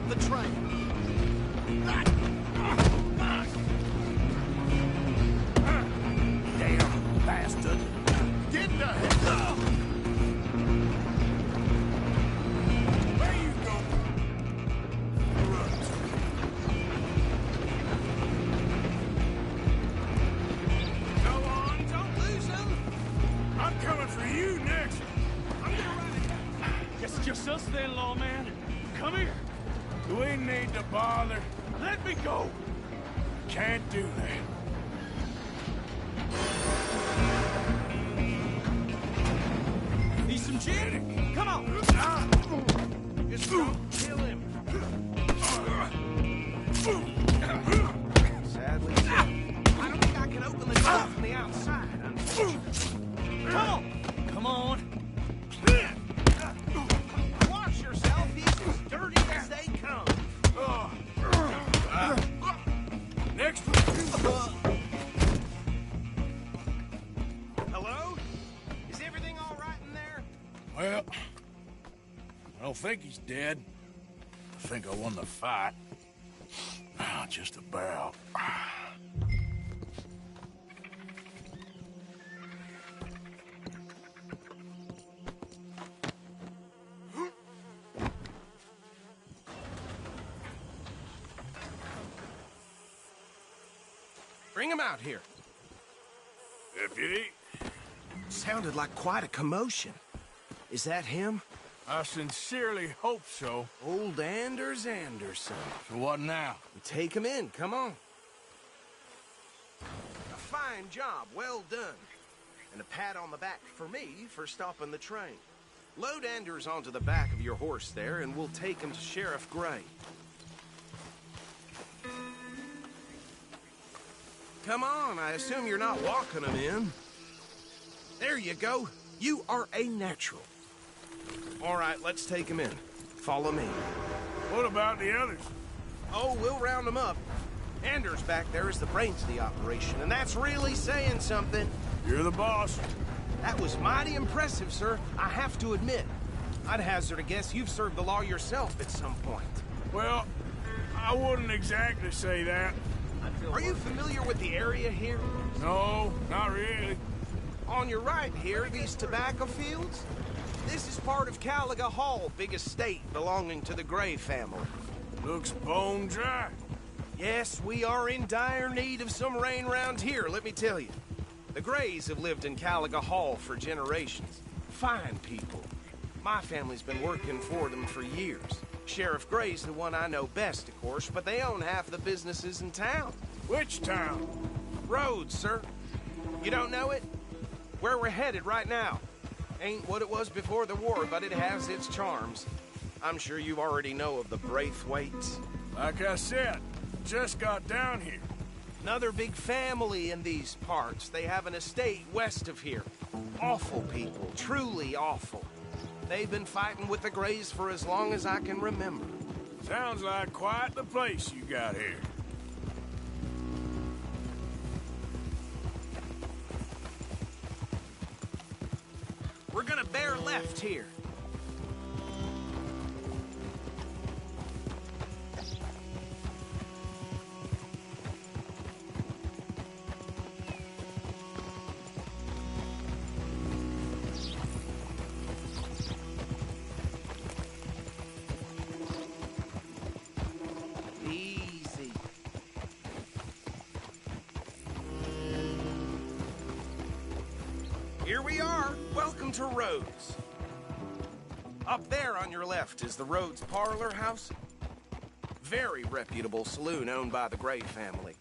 the train. Damn bastard. Get the hell. Where you going? Go on, don't lose him. I'm coming for you next. I'm gonna ride. Guess it's just us then, lawman. Come here. We need to bother. Let me go. Can't do that. Need some gin? Come on. Just don't kill him. Sadly, I don't think I can open the door from the outside, unfortunately. Come on. Come on. Wash yourself. He's as dirty as they come. Next one. Hello? Is everything all right in there? Well, I don't think he's dead. I think I won the fight. Just about. Bring him out here. Deputy, Sounded like quite a commotion. Is that him? I sincerely hope so. Old Anders Anderson. So what now? Take him in, come on. A fine job, well done. And a pat on the back for me for stopping the train. Load Anders onto the back of your horse there, and we'll take him to Sheriff Gray. Come on, I assume you're not walking him in. There you go. You are a natural. All right, let's take him in. Follow me. What about the others? Oh, we'll round them up. Anders back there is the brains of the operation, and that's really saying something. You're the boss. That was mighty impressive, sir. I have to admit. I'd hazard a guess you've served the law yourself at some point. Well, I wouldn't exactly say that. Are you familiar with the area here? No, not really. On your right here, these tobacco fields? This is part of Caliga Hall, big estate belonging to the Gray family. Looks bone dry. Yes, we are in dire need of some rain round here, let me tell you. The Grays have lived in Caliga Hall for generations. Fine people. My family's been working for them for years. Sheriff Gray's the one I know best, of course, but they own half the businesses in town. Which town? Rhodes, sir. You don't know it? Where we're headed right now. Ain't what it was before the war, but it has its charms. I'm sure you already know of the Braithwaites. Like I said, just got down here. Another big family in these parts. They have an estate west of here. Awful people, truly awful. They've been fighting with the Grays for as long as I can remember. Sounds like quite the place you got here. We're gonna bear left here. Easy. Here we are. Welcome to Rhodes. Up there on your left is the Rhodes Parlor House. Very reputable saloon owned by the Gray family.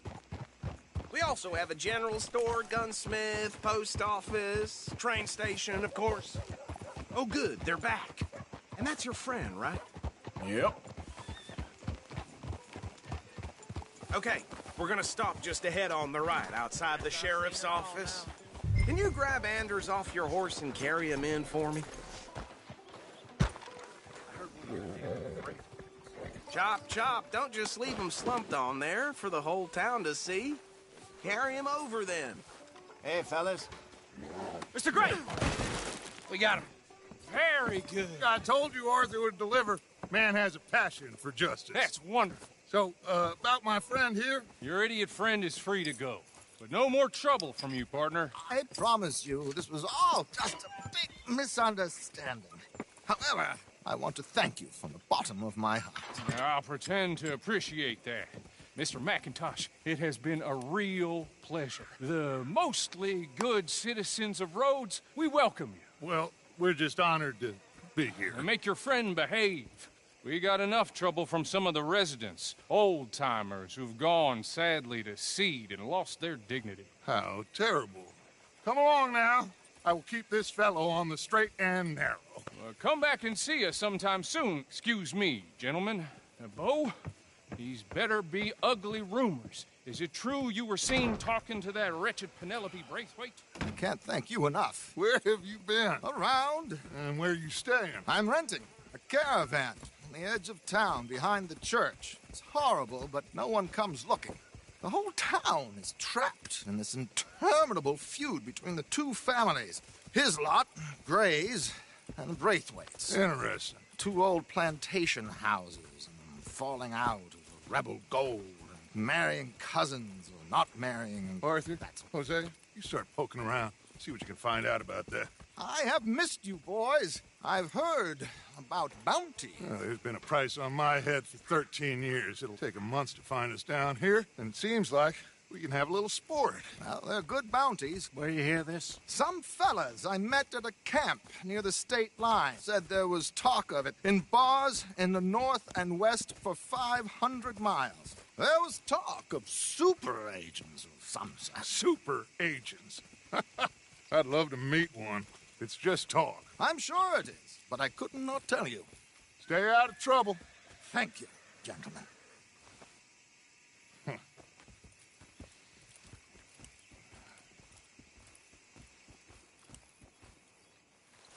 We also have a general store, gunsmith, post office, train station, of course. Oh, good, they're back. And that's your friend, right? Yep. Okay, we're gonna stop just ahead on the right, outside the sheriff's office. Can you grab Anders off your horse and carry him in for me? Chop, chop, don't just leave him slumped on there for the whole town to see. Carry him over then. Hey, fellas. Mr. Gray! We got him. Very good. I told you Arthur would deliver. Man has a passion for justice. That's wonderful. So, about my friend here? Your idiot friend is free to go. But no more trouble from you, partner. I promise you, this was all just a big misunderstanding. However, I want to thank you from the bottom of my heart. I'll pretend to appreciate that. Mr. McIntosh, it has been a real pleasure. The mostly good citizens of Rhodes, we welcome you. Well, we're just honored to be here. And make your friend behave. We got enough trouble from some of the residents, old-timers who've gone, sadly, to seed and lost their dignity. How terrible. Come along now. I will keep this fellow on the straight and narrow. Come back and see us sometime soon. Excuse me, gentlemen. Bo, these better be ugly rumors. Is it true you were seen talking to that wretched Penelope Braithwaite? I can't thank you enough. Where have you been? Around. And where you staying? I'm renting a caravan on the edge of town behind the church. It's horrible, but no one comes looking. The whole town is trapped in this interminable feud between the two families. His lot, Gray's, and Braithwaite's. Interesting. Two old plantation houses, and falling out of rebel gold, and marrying cousins or not marrying. Arthur, Jose, you start poking around. See what you can find out about that. I have missed you, boys. I've heard about bounty. There's been a price on my head for 13 years. It'll take a month to find us down here, and it seems like we can have a little sport. Well, they're good bounties. Where you hear this? Some fellas I met at a camp near the state line said there was talk of it in bars in the north and west for 500 miles. There was talk of super agents of some sort. Super agents. I'd love to meet one. It's just talk. I'm sure it is, but I couldn't not tell you. Stay out of trouble. Thank you, gentlemen.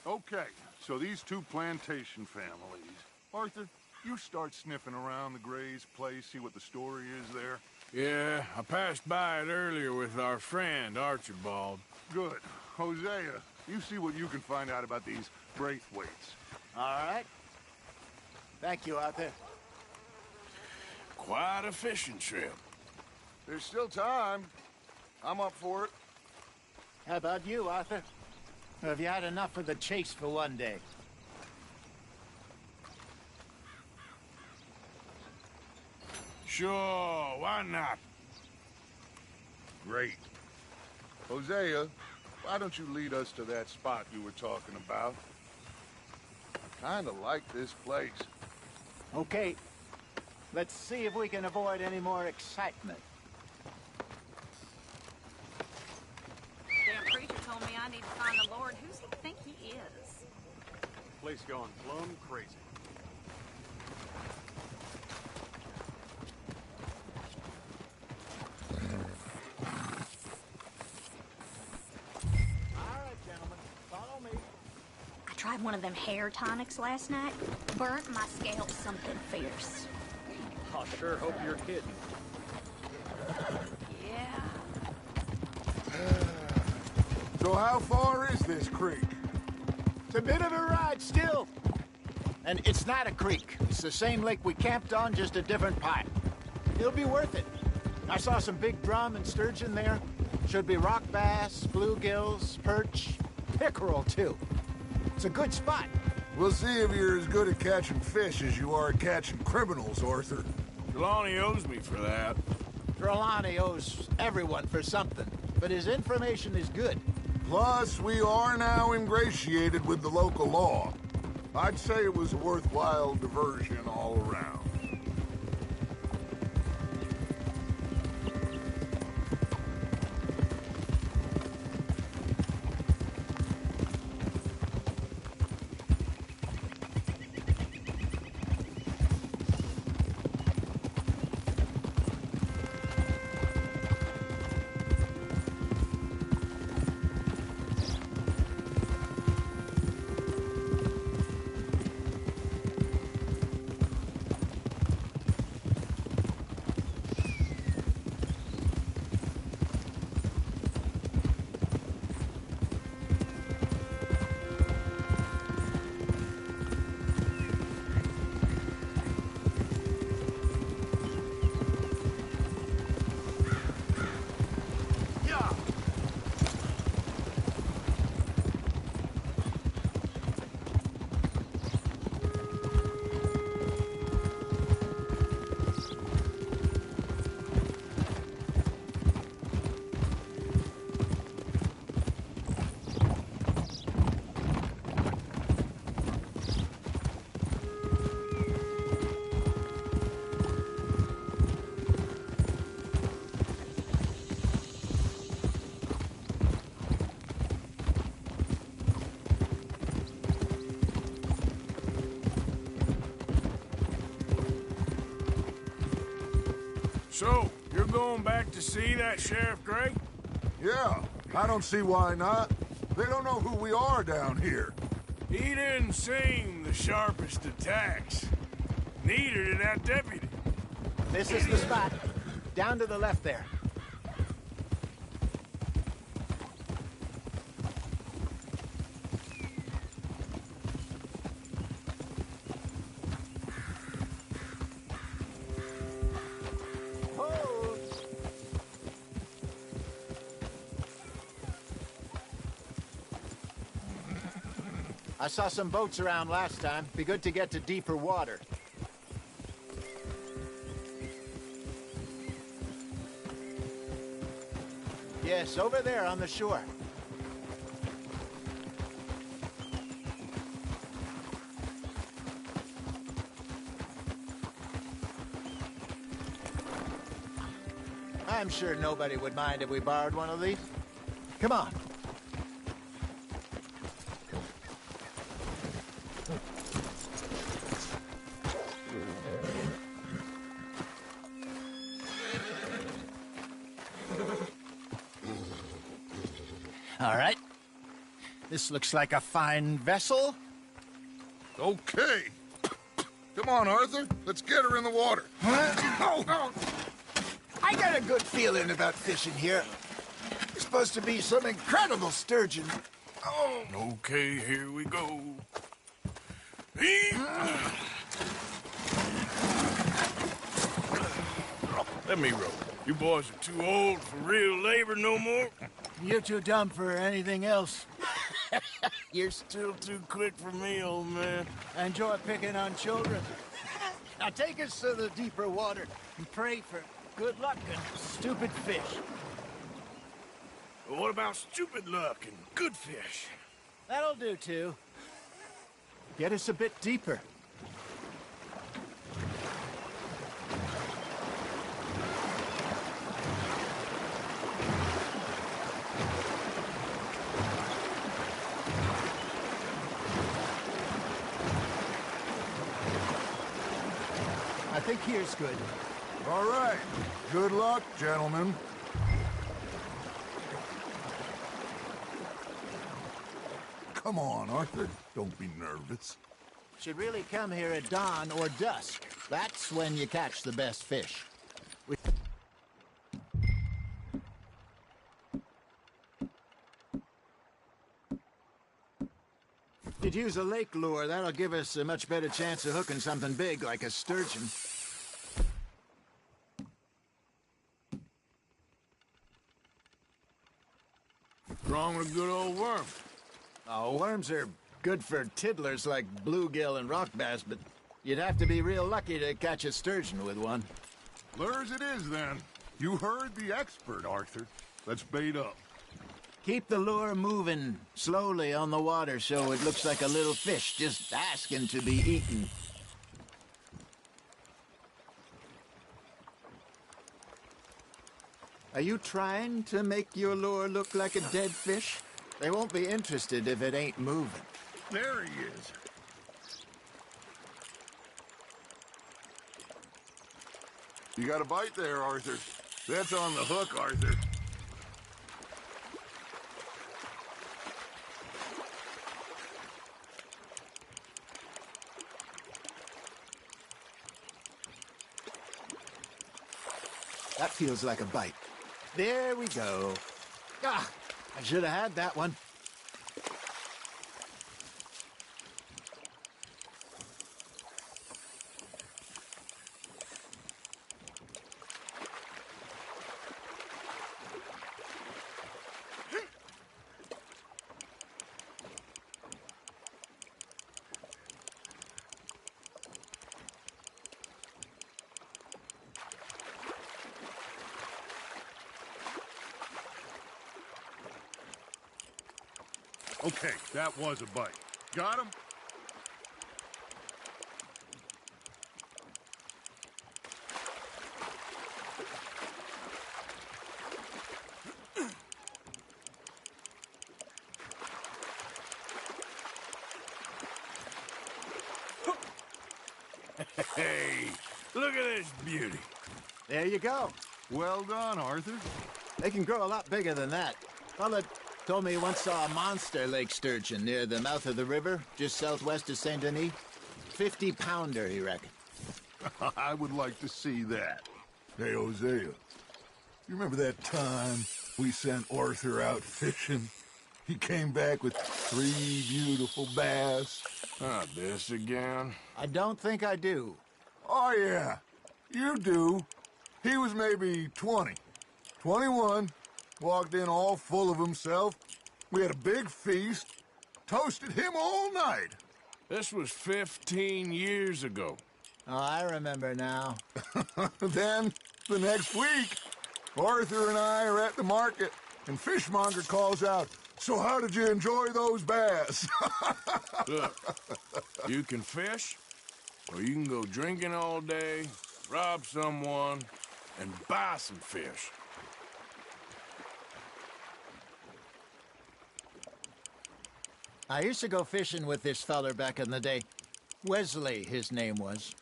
Okay, so these two plantation families. Arthur, you start sniffing around the Gray's place, see what the story is there. Yeah, I passed by it earlier with our friend, Archibald. Good. Hosea, you see what you can find out about these Braithwaites. All right. Thank you, Arthur. Quite a fishing trip. There's still time. I'm up for it. How about you, Arthur? Or have you had enough of the chase for one day? Sure, why not? Great. Hosea, why don't you lead us to that spot you were talking about? I kinda like this place. Okay. Let's see if we can avoid any more excitement. Damn preacher told me I need to find the Lord. Who's he think he is? Place going plumb crazy. All right, gentlemen. Follow me. I tried one of them hair tonics last night. Burnt my scalp something fierce. I sure hope you're kidding. Yeah. So how far is this creek? It's a bit of a ride still. And it's not a creek. It's the same lake we camped on, just a different part. It'll be worth it. I saw some big drum and sturgeon there. Should be rock bass, bluegills, perch, pickerel too. It's a good spot. We'll see if you're as good at catching fish as you are at catching criminals, Arthur. Trelawney owes me for that. Trelawney owes everyone for something, but his information is good. Plus, we are now ingratiated with the local law. I'd say it was a worthwhile diversion all around. So, you're going back to see that Sheriff Gray? Yeah, I don't see why not. They don't know who we are down here. He didn't seem the sharpest attacks. Neither did that deputy. This is the spot. Down to the left there. Hold. I saw some boats around last time. Be good to get to deeper water. Yes, over there on the shore. I'm sure nobody would mind if we borrowed one of these. Come on. All right. This looks like a fine vessel. Okay. Come on, Arthur. Let's get her in the water. Oh. I got a good feeling about fishing here. It's supposed to be some incredible sturgeon. Oh. Okay, here we go. Let me row. You boys are too old for real labor no more. You're too dumb for anything else. You're still too quick for me, old man. I enjoy picking on children. Now take us to the deeper water and pray for good luck and stupid fish. Well, what about stupid luck and good fish? That'll do, too. Get us a bit deeper. I think here's good. All right. Good luck, gentlemen. Come on, Arthur. Don't be nervous. Should really come here at dawn or dusk. That's when you catch the best fish. If you'd use a lake lure, that'll give us a much better chance of hooking something big like a sturgeon. What's wrong with a good old worm? Oh, worms are good for tiddlers like bluegill and rock bass, but you'd have to be real lucky to catch a sturgeon with one. Lures it is, then. You heard the expert, Arthur. Let's bait up. Keep the lure moving slowly on the water so it looks like a little fish just asking to be eaten. Are you trying to make your lure look like a dead fish? They won't be interested if it ain't moving. There he is. You got a bite there, Arthur. That's on the hook, Arthur. That feels like a bite. There we go. Ah, I should have had that one. Okay, that was a bite. Got him? Hey, look at this beauty. There you go. Well done, Arthur. They can grow a lot bigger than that. Fella told me he once saw a monster lake sturgeon near the mouth of the river, just southwest of Saint Denis. 50-pounder, he reckoned. I would like to see that. Hey, Hosea, you remember that time we sent Arthur out fishing? He came back with 3 beautiful bass. Not this again. I don't think I do. Oh, yeah, you do. He was maybe 20, 21, walked in all full of himself. We had a big feast, toasted him all night. This was 15 years ago. Oh, I remember now. Then, the next week, Arthur and I are at the market, and Fishmonger calls out, "So how did you enjoy those bass?" Look, you can fish, or you can go drinking all day, rob someone, and buy some fish. I used to go fishing with this feller back in the day. Wesley, his name was.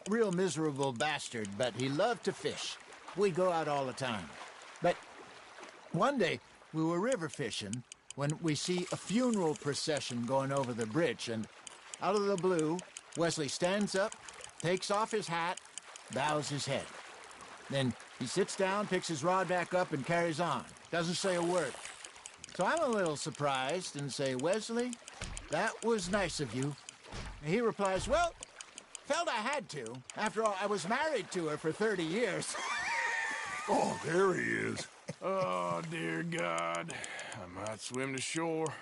Real miserable bastard, but he loved to fish. We'd go out all the time. But one day, we were river fishing when we see a funeral procession going over the bridge, and out of the blue, Wesley stands up, takes off his hat, bows his head. Then he sits down, picks his rod back up, and carries on. Doesn't say a word. So I'm a little surprised and say, "Wesley, that was nice of you." And he replies, "Well, felt I had to. After all, I was married to her for 30 years. Oh, there he is. Oh, dear God. I might swim to shore.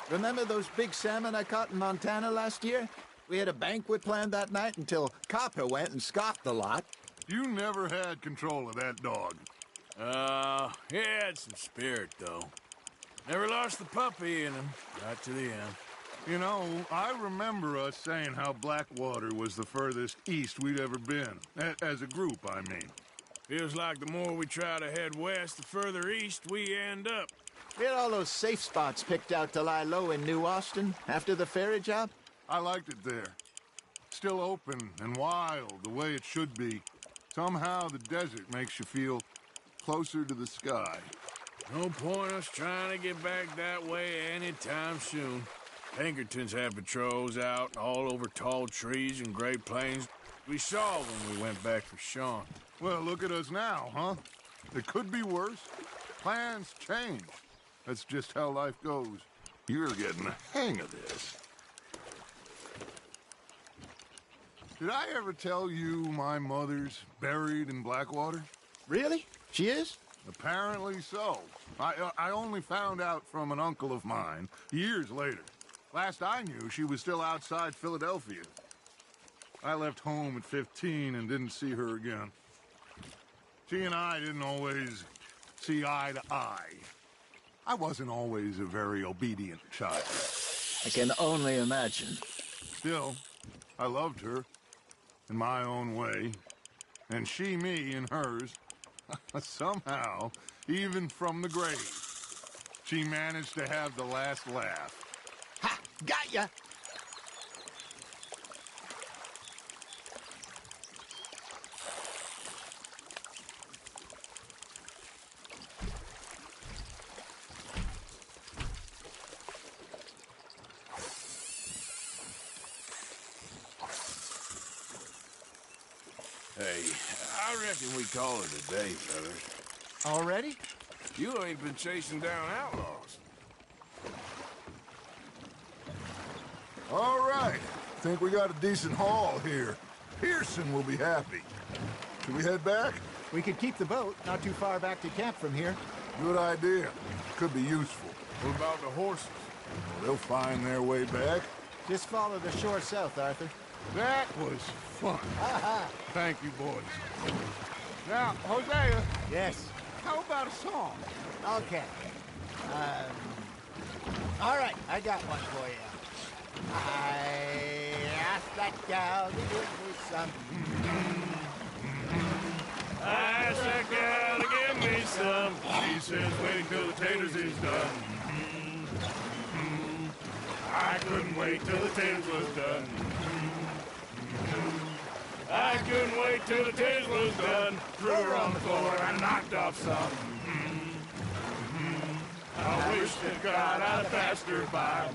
Remember those big salmon I caught in Montana last year? We had a banquet planned that night until Copper went and scoffed the lot. You never had control of that dog. He had some spirit, though. Never lost the puppy in him. Right to the end. You know, I remember us saying how Blackwater was the furthest east we'd ever been. As a group, I mean. Feels like the more we try to head west, the further east we end up. We had all those safe spots picked out to lie low in New Austin after the ferry job. I liked it there. Still open and wild, the way it should be. Somehow the desert makes you feel closer to the sky. No point us trying to get back that way anytime soon. Pinkertons had patrols out all over tall trees and Great Plains. We saw when we went back for Sean. Well, look at us now, huh? It could be worse. Plans change. That's just how life goes. You're getting the hang of this. Did I ever tell you my mother's buried in Blackwater? Really? She is? Apparently so. I only found out from an uncle of mine years later. Last I knew, she was still outside Philadelphia. I left home at 15 and didn't see her again. She and I didn't always see eye to eye. I wasn't always a very obedient child. I can only imagine. Still, I loved her in my own way, and she me in hers. Somehow, even from the grave, she managed to have the last laugh. Ha! Got ya! Hey, I reckon we call it a day, fellas. Already? You ain't been chasing down outlaws. All right. Think we got a decent haul here. Pearson will be happy. Should we head back? We could keep the boat not too far back to camp from here. Good idea. Could be useful. What about the horses? Well, they'll find their way back. Just follow the shore south, Arthur. That was fun. Thank you, boys. Now, Hosea, Yes. how about a song? Okay. All right, I got one for you. I asked that gal to give me some. I asked that gal to give me some. She says wait till the taters is done. I couldn't wait till the tales was done. I couldn't wait till the tales was done. Threw her on the floor and knocked off some. I wish to God I'd have passed her by.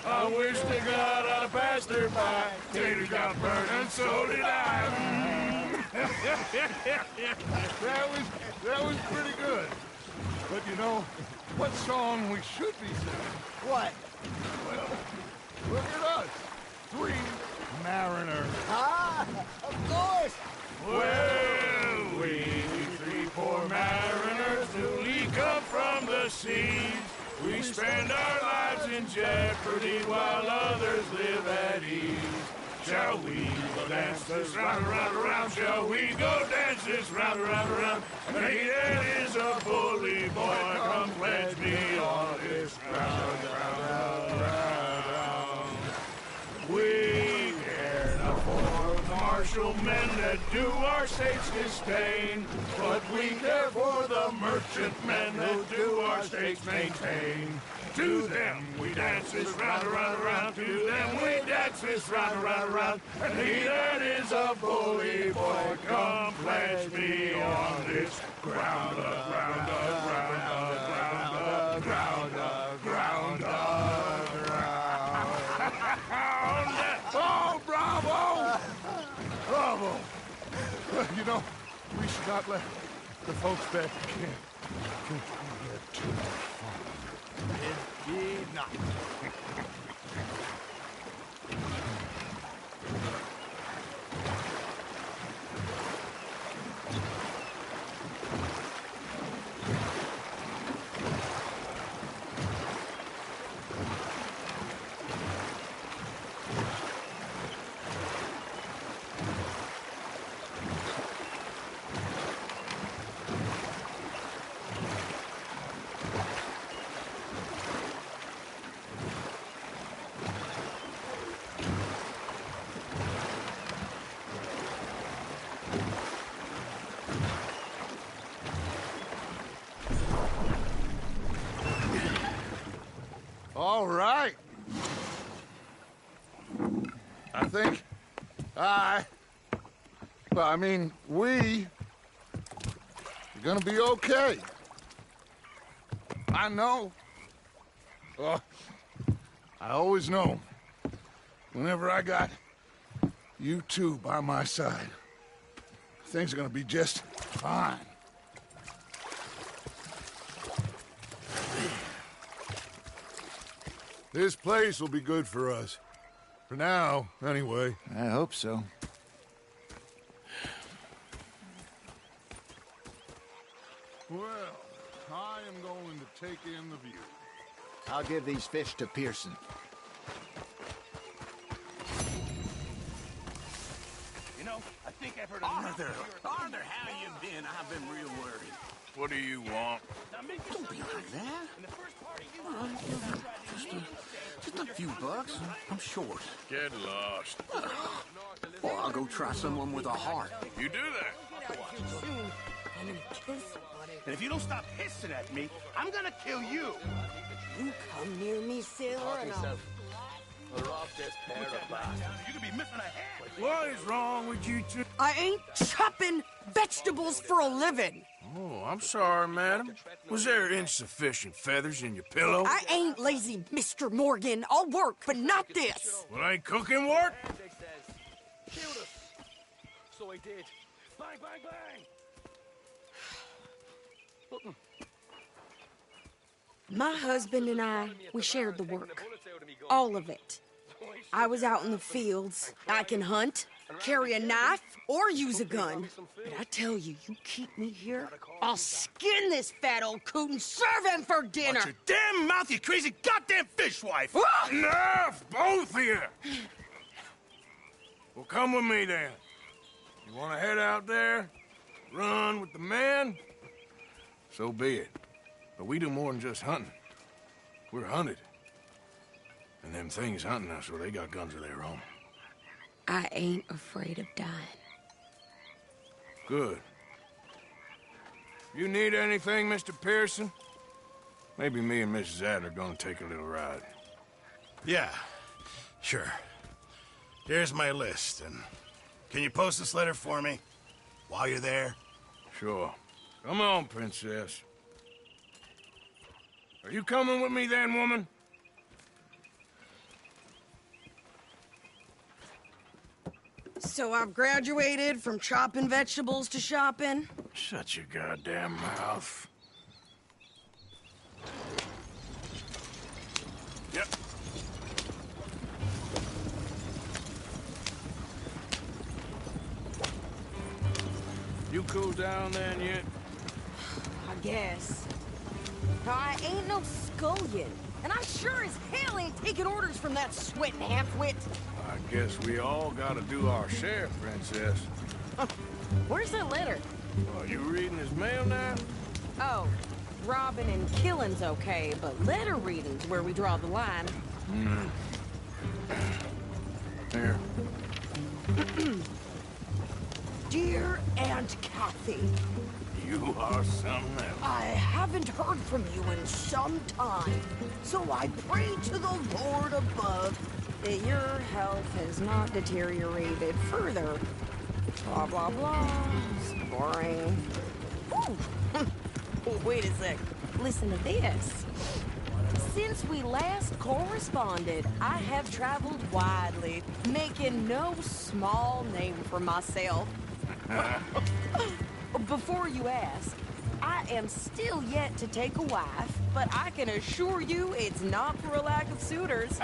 I wish to God I'd have passed her by. Tater got burned and so did I. That was pretty good. But you know, what song we should be singing? What? Well, look at us. 3 mariners. Ah, of course. Well, we 3 poor mariners newly come from the seas. We spend our lives in jeopardy while others live at ease. Shall we go dance this round, around, around? Shall we go dance this round, around, around? And he that is a bully boy, come pledge me on this round, round, round, round. We care not for the martial men that do our states disdain, but we care for the merchant men that do our states maintain. To them we dance this round, around, around. To them we dance this round, around, around. And he that is a bully boy, come pledge me on this ground, ground, ground, ground, ground, ground, ground. Oh, bravo! Bravo! You know, we should not let the folks back at camp get too far. Indeed not. All right. I think we're gonna be okay. I know. I always know. Whenever I got you two by my side, things are gonna be just fine. This place will be good for us. For now, anyway. I hope so. Well, I am going to take in the view. I'll give these fish to Pearson. You know, I think I've heard Arthur, how you been? I've been real worried. What do you want? Don't be like that. Just a few bucks. I'm short. Get lost. Or I'll go try someone with a heart. You do that. And if you don't stop hissing at me, I'm gonna kill you. You come near me, sailor, and I'll... You could be missing a head. What is wrong with you two? I ain't chopping vegetables for a living. Oh, I'm sorry, madam. Was there insufficient feathers in your pillow? I ain't lazy, Mr. Morgan. I'll work, but not this. Well, ain't cooking work? Killed us. So he did. Bang, bang, bang. My husband and I, we shared the work. All of it. I was out in the fields. I can hunt, carry a knife, or use a gun. But I tell you, you keep me here, I'll skin this fat old coot and serve him for dinner. Watch your damn mouth, you crazy goddamn fishwife! Enough, both of you! Well, come with me, then. You want to head out there, run with the men? So be it. But we do more than just hunting. We're hunted. And them things hunting us, well, they got guns of their own. I ain't afraid of dying. Good. You need anything, Mr. Pearson? Maybe me and Mrs. Adler gonna take a little ride. Yeah, sure. Here's my list, and can you post this letter for me while you're there? Sure. Come on, Princess. Are you coming with me then, woman? So I've graduated from chopping vegetables to shopping? Shut your goddamn mouth. Yep. You cooled down then yet? I guess. I ain't no scullion, and I sure as hell ain't taking orders from that sweating half-wit. I guess we all gotta do our share, Princess. Where's that letter? Are you reading his mail now? Oh, robbing and killing's okay, but letter reading's where we draw the line. Here. Dear Aunt Kathy, You are something else. I haven't heard from you in some time, so I pray to the Lord above that your health has not deteriorated further. Blah, blah, blah. It's boring. Ooh. Wait a sec. Listen to this. Since we last corresponded, I have traveled widely, making no small name for myself. Before you ask, I am still yet to take a wife, but I can assure you it's not for a lack of suitors.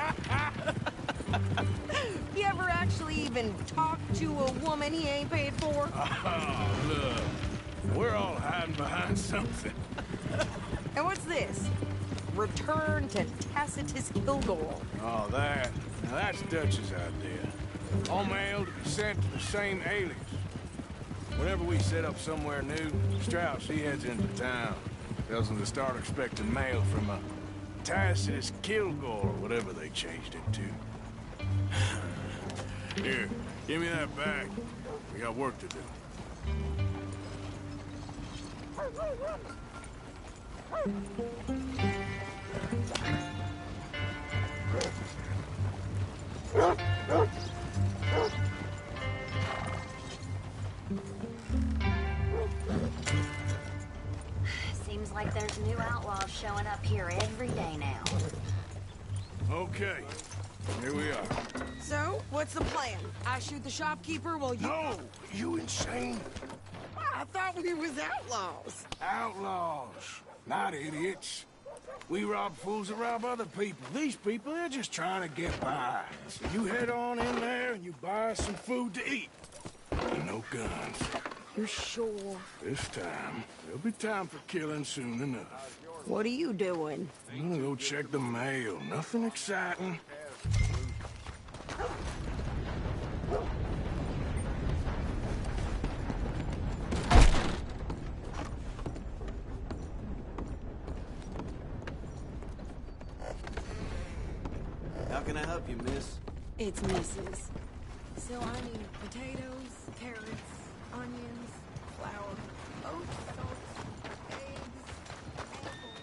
You ever actually even talk to a woman he ain't paid for? Oh, look. We're all hiding behind something. And what's this? Return to Tacitus Kilgore. Oh, that. Now that's Dutch's idea. All mail to be sent to the same alias. Whenever we set up somewhere new, Strauss, he heads into town. Tells them to start expecting mail from a Tacitus Kilgore, or whatever they changed it to. Here, give me that back. We got work to do. Seems like there's new outlaws showing up here every day now. Okay, here we are. So, what's the plan? I shoot the shopkeeper while you... No! You insane? I thought we was outlaws. Outlaws, not idiots. We rob fools that rob other people. These people, they're just trying to get by. So you head on in there and you buy us some food to eat. And no guns. You sure? This time, there'll be time for killing soon enough. What are you doing? I'm gonna go check the mail. Nothing exciting. How can I help you, miss? It's Mrs. So I need potatoes, carrots, onions, flour, oats, salt, eggs, apples.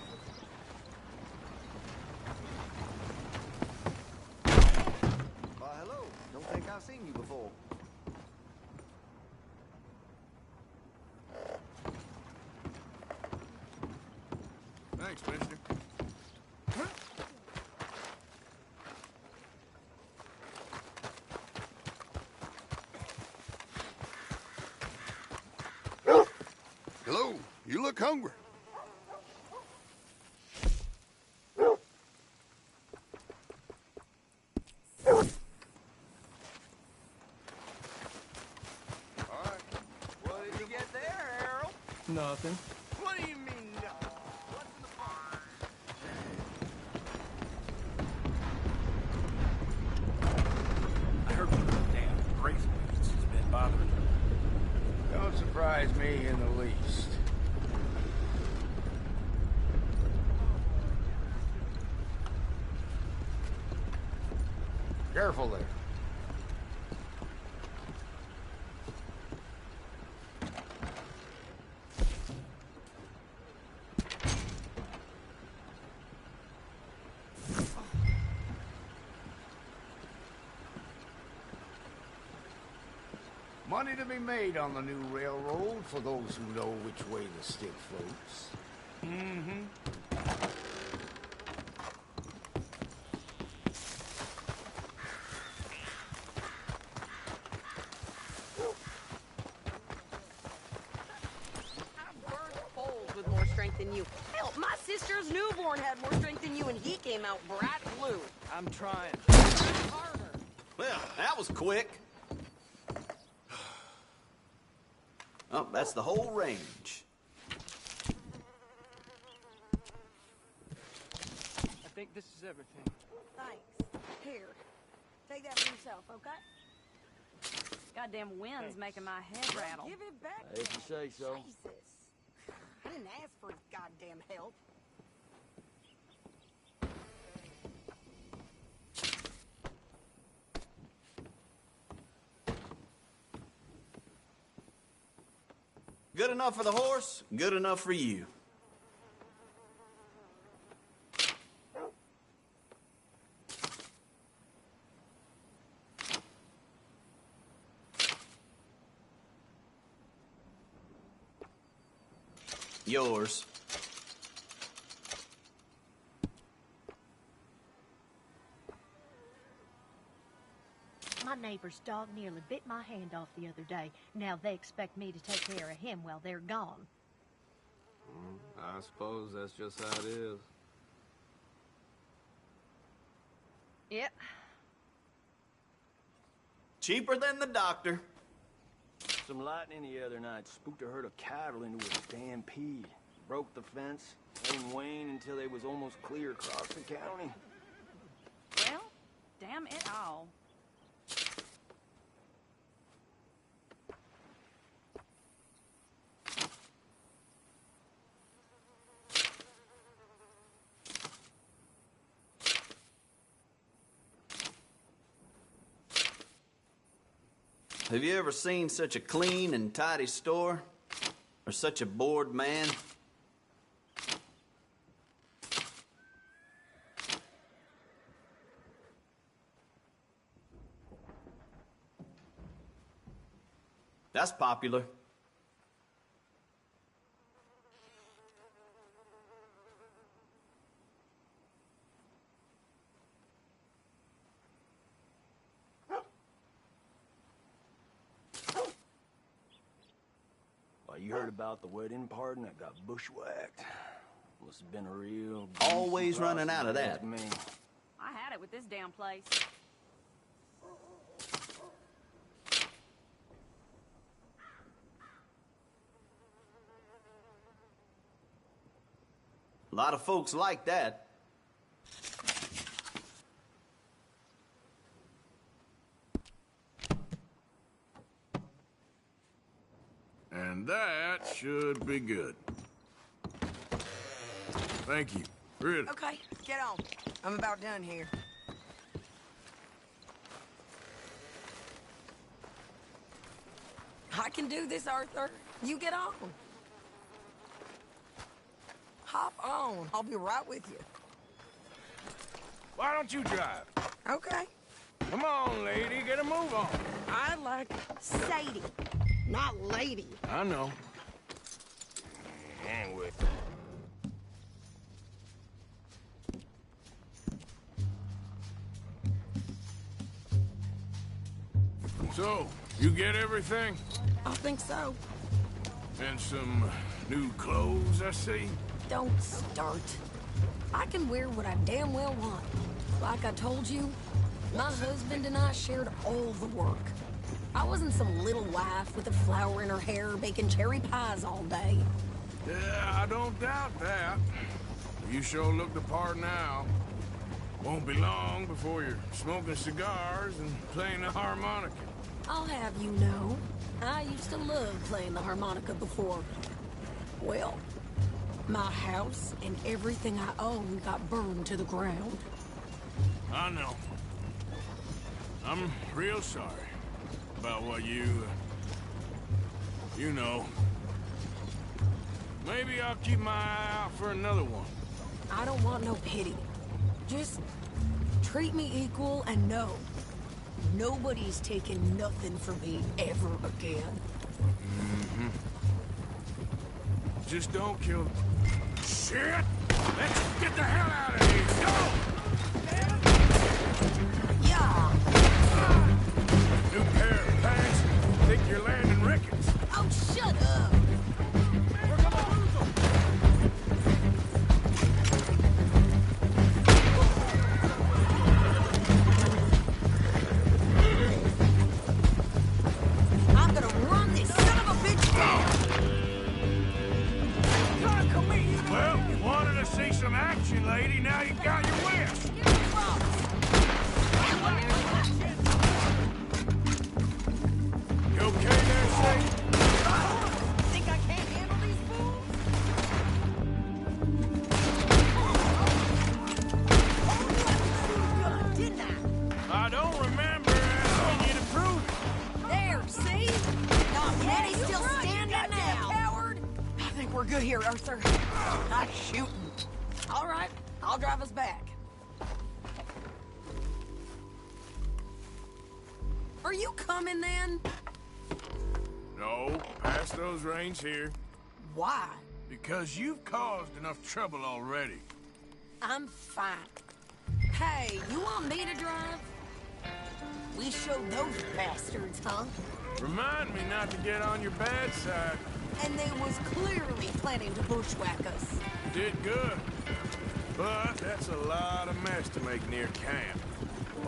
Why, hello. Don't think I've seen you before. Thanks, mister. Hello, you look hungry. What did you get there, Harold? Nothing. What do you mean, no? What's in the box? I heard one of the damn grace beasts has been bothering you. Don't surprise me in the least. Careful there. Money to be made on the new railroad for those who know which way the stick floats. Mm-hmm. With more strength than you. Hell, my sister's newborn had more strength than you, and he came out bright blue. I'm trying. Harder. Well, that was quick. Oh, that's the whole range. I think this is everything. Thanks. Here. Take that for yourself, okay? Goddamn wind's making my head rattle. Give it back. If you say so. Jesus. I didn't ask for goddamn help. Good enough for the horse, good enough for you. Yours. My neighbor's dog nearly bit my hand off the other day. Now they expect me to take care of him while they're gone. I suppose that's just how it is. Yep. Cheaper than the doctor. Some lightning the other night spooked a herd of cattle into a stampede. Broke the fence, and wane until they was almost clear across the county. Well, damn it all. Have you ever seen such a clean and tidy store? Or such a bored man? That's popular. Well, you heard about the wedding party that got bushwhacked. Must have been a real... Always running out of that. Me. I had it with this damn place. A lot of folks like that. And that should be good. Thank you. Really. Okay, get on. I'm about done here. I can do this, Arthur. You get on. Hop on. I'll be right with you. Why don't you drive? Okay. Come on, lady, get a move on. I like Sadie, not lady. I know. Hang with. So, you get everything? I think so. And some new clothes, I see? Don't start. I can wear what I damn well want. Like I told you, my husband and I shared all the work. I wasn't some little wife with a flower in her hair baking cherry pies all day. Yeah, I don't doubt that. You sure look the part now. Won't be long before you're smoking cigars and playing the harmonica. I'll have you know, I used to love playing the harmonica before. Well, my house and everything I own got burned to the ground. I know. I'm real sorry about what you know. Maybe I'll keep my eye out for another one. I don't want no pity. Just treat me equal and know Nobody's taking nothing from me ever again. Mm-hmm. Just don't kill... Shit! Let's get the hell out of here! Go! Yeah! New pair of pants. Think you're landing Ricketts. Oh, shut up! We're gonna lose them! I'm gonna run this son of a bitch down! Well, you wanted to see some action, lady. Now you got your wish. You okay there, Sadie? Think I can't handle these fools? Didn't I? I don't remember asking you to prove it. There, see? Not yet, he's still standing now. Coward! I think we're good here, Arthur. Not shooting. All right, I'll drive us back. Are you coming then? No, pass those reins here. Why? Because you've caused enough trouble already. I'm fine. Hey, you want me to drive? We showed those bastards, huh? Remind me not to get on your bad side. And they was clearly planning to bushwhack us. Did good. But that's a lot of mess to make near camp.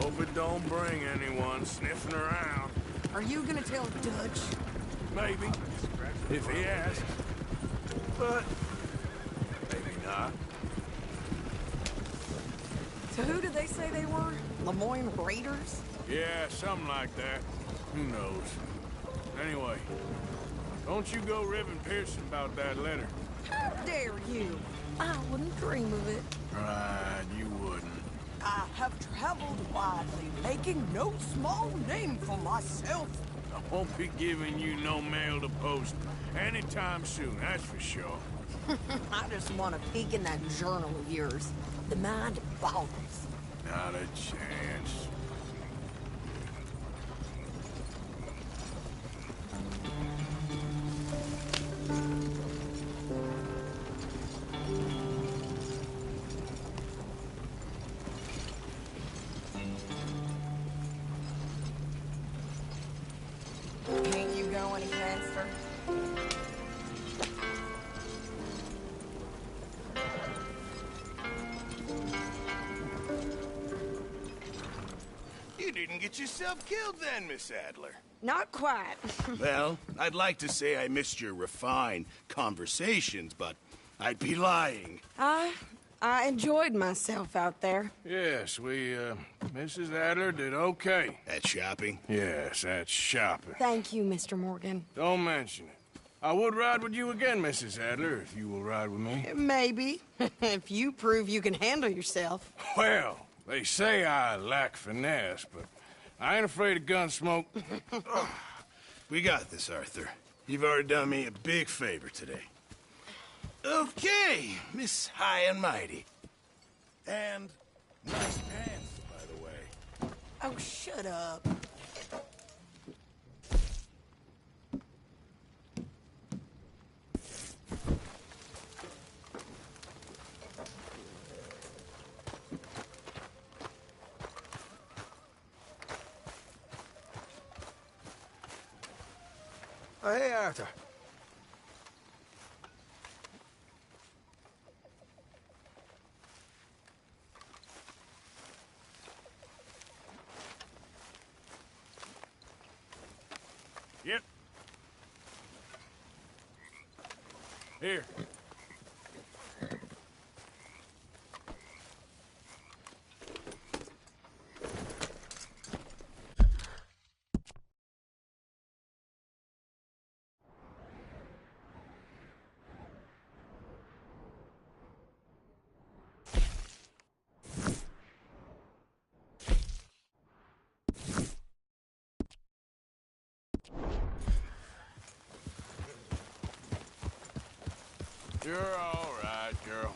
Hope it don't bring anyone sniffing around. Are you gonna tell Dutch? Maybe. If he asks. But maybe not. So who did they say they were? Lemoyne Raiders? Yeah, something like that. Who knows? Anyway, don't you go ribbing Pearson about that letter. How dare you? I wouldn't dream of it. Right, you wouldn't. I have traveled widely, making no small name for myself. I won't be giving you no mail to post anytime soon, that's for sure. I just want to peek in that journal of yours. The mind boggles. Not a chance. Can't you go any faster? You didn't get yourself killed then, Miss Adler. Not quite. Well, I'd like to say I missed your refined conversations, but I'd be lying. I enjoyed myself out there. Yes, Mrs. Adler did okay. At shopping? Yes, at shopping. Thank you, Mr. Morgan. Don't mention it. I would ride with you again, Mrs. Adler, if you will ride with me. Maybe. If you prove you can handle yourself. Well, they say I lack finesse, but I ain't afraid of gun smoke. We got this, Arthur. You've already done me a big favor today. Okay, Miss High and Mighty. And nice pants, by the way. Oh, shut up. Oh, hey, Arthur. Yep. Here. You're all right, girl.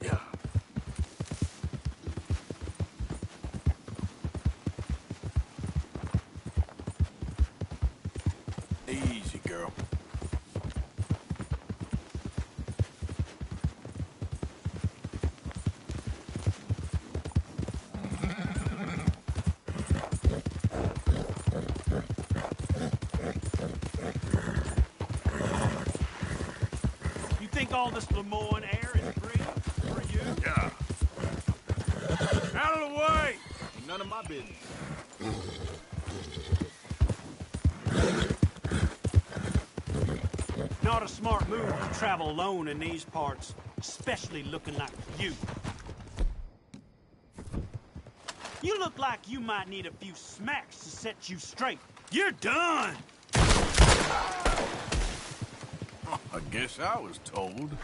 Yeah. think all this Lemoyne air is free for you? Yeah. Out of the way! None of my business. Not a smart move to travel alone in these parts, especially looking like you. You look like you might need a few smacks to set you straight. You're done! Oh, I guess I was told.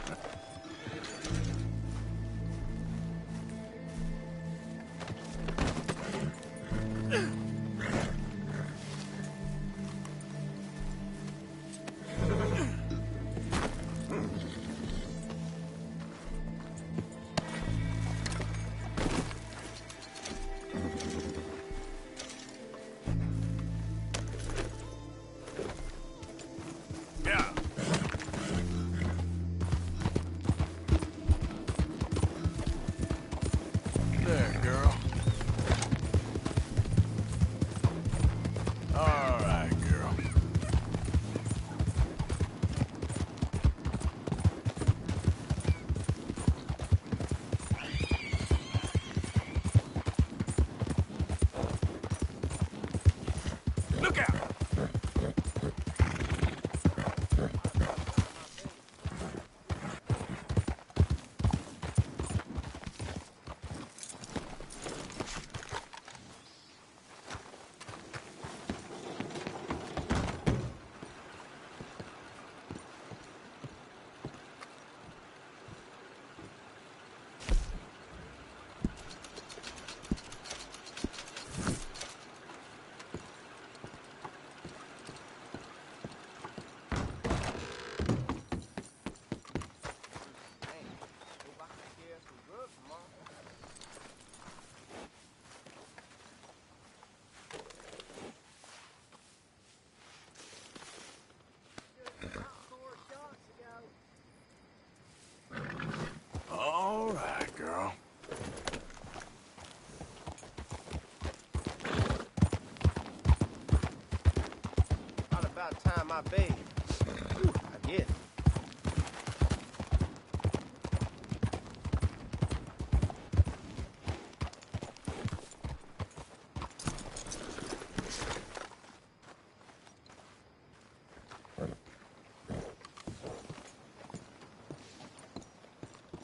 All right, girl. Not about time I bathed. Whew, I get it.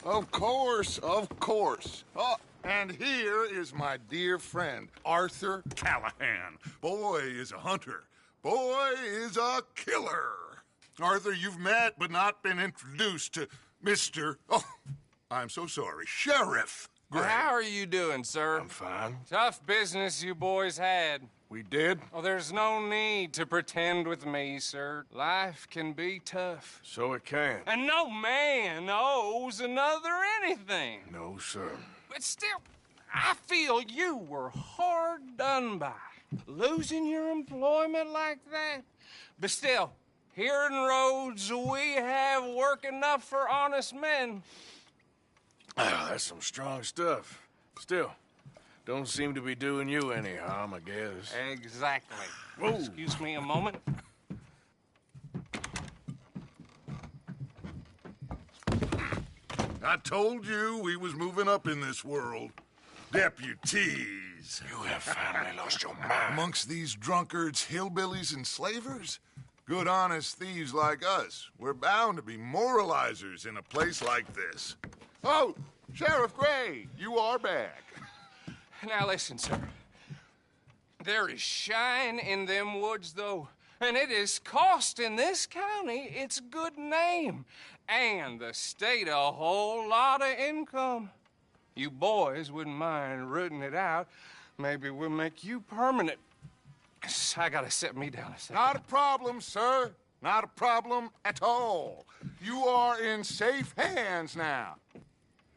Of course, of course. Oh, and here is my dear friend, Arthur Callahan. Boy is a hunter. Boy is a killer. Arthur, you've met but not been introduced to Mr. Oh, I'm so sorry, Sheriff Gray. How are you doing, sir? I'm fine. Tough business you boys had. We did? Oh, there's no need to pretend with me, sir. Life can be tough. So it can. And no man owes another anything. No, sir. But still, I feel you were hard done by. Losing your employment like that. But still, here in Rhodes, we have work enough for honest men. Oh, that's some strong stuff. Still, don't seem to be doing you any harm, I guess. Exactly. Whoa. Excuse me a moment. I told you we was moving up in this world. Deputies. You have finally lost your mind. Amongst these drunkards, hillbillies, and slavers? Good, honest thieves like us. We're bound to be moralizers in a place like this. Oh, Sheriff Gray, you are back. Now listen, sir. There is shine in them woods, though, and it is costing this county its good name and the state a whole lot of income. You boys wouldn't mind rooting it out. Maybe we'll make you permanent. I gotta set me down a second. Not a problem, sir. Not a problem at all. You are in safe hands now.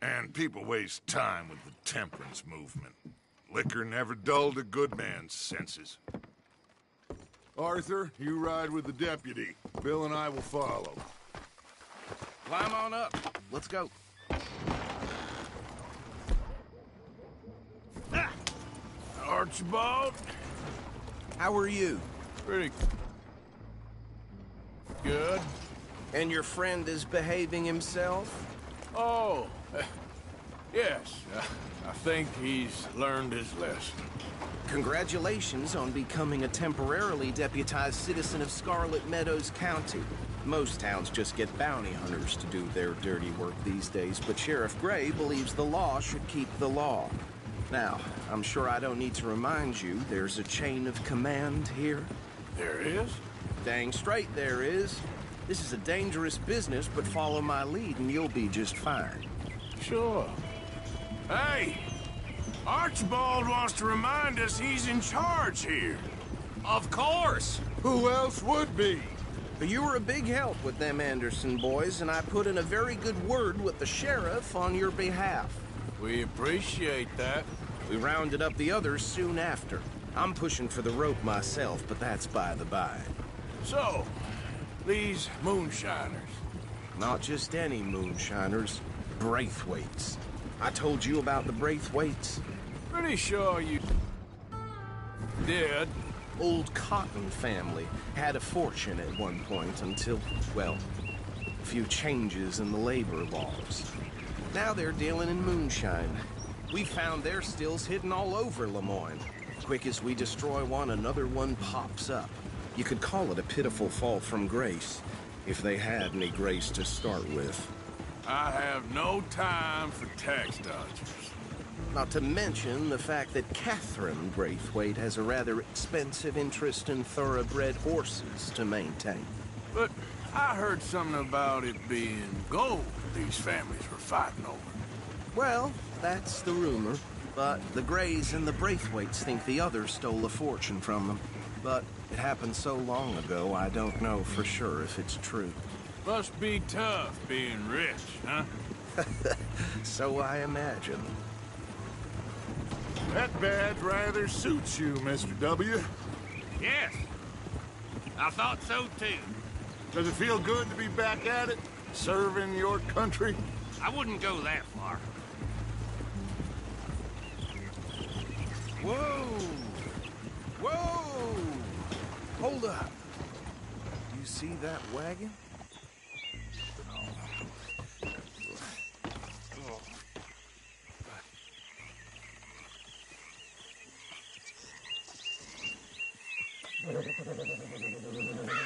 And people waste time with the temperance movement. Liquor never dulled a good man's senses. Arthur, you ride with the deputy. Bill and I will follow. Climb on up. Let's go. Archibald? How are you? Pretty good. And your friend is behaving himself? Oh, yes. I think he's learned his lesson. Congratulations on becoming a temporarily deputized citizen of Scarlet Meadows County. Most towns just get bounty hunters to do their dirty work these days, but Sheriff Gray believes the law should keep the law. Now, I'm sure I don't need to remind you there's a chain of command here. There is? Dang straight there is. This is a dangerous business, but follow my lead and you'll be just fine. Sure. Hey! Archibald wants to remind us he's in charge here. Of course! Who else would be? You were a big help with them Anderson boys, and I put in a very good word with the sheriff on your behalf. We appreciate that. We rounded up the others soon after. I'm pushing for the rope myself, but that's by the by. So, these moonshiners. Not just any moonshiners, Braithwaites. I told you about the Braithwaites? Pretty sure you did. Old Cotton family had a fortune at one point until, well, a few changes in the labor laws. Now they're dealing in moonshine. We found their stills hidden all over Lemoyne. Quick as we destroy one, another one pops up. You could call it a pitiful fall from grace, if they had any grace to start with. I have no time for tax dodgers. Not to mention the fact that Catherine Braithwaite has a rather expensive interest in thoroughbred horses to maintain. But I heard something about it being gold these families were fighting over. Well, that's the rumor. But the Grays and the Braithwaites think the others stole a fortune from them. But it happened so long ago, I don't know for sure if it's true. Must be tough being rich, huh? So I imagine. That badge rather suits you, Mr. W. Yes. I thought so, too. Does it feel good to be back at it? Serving your country? I wouldn't go that far. Whoa! Whoa! Hold up. You see that wagon?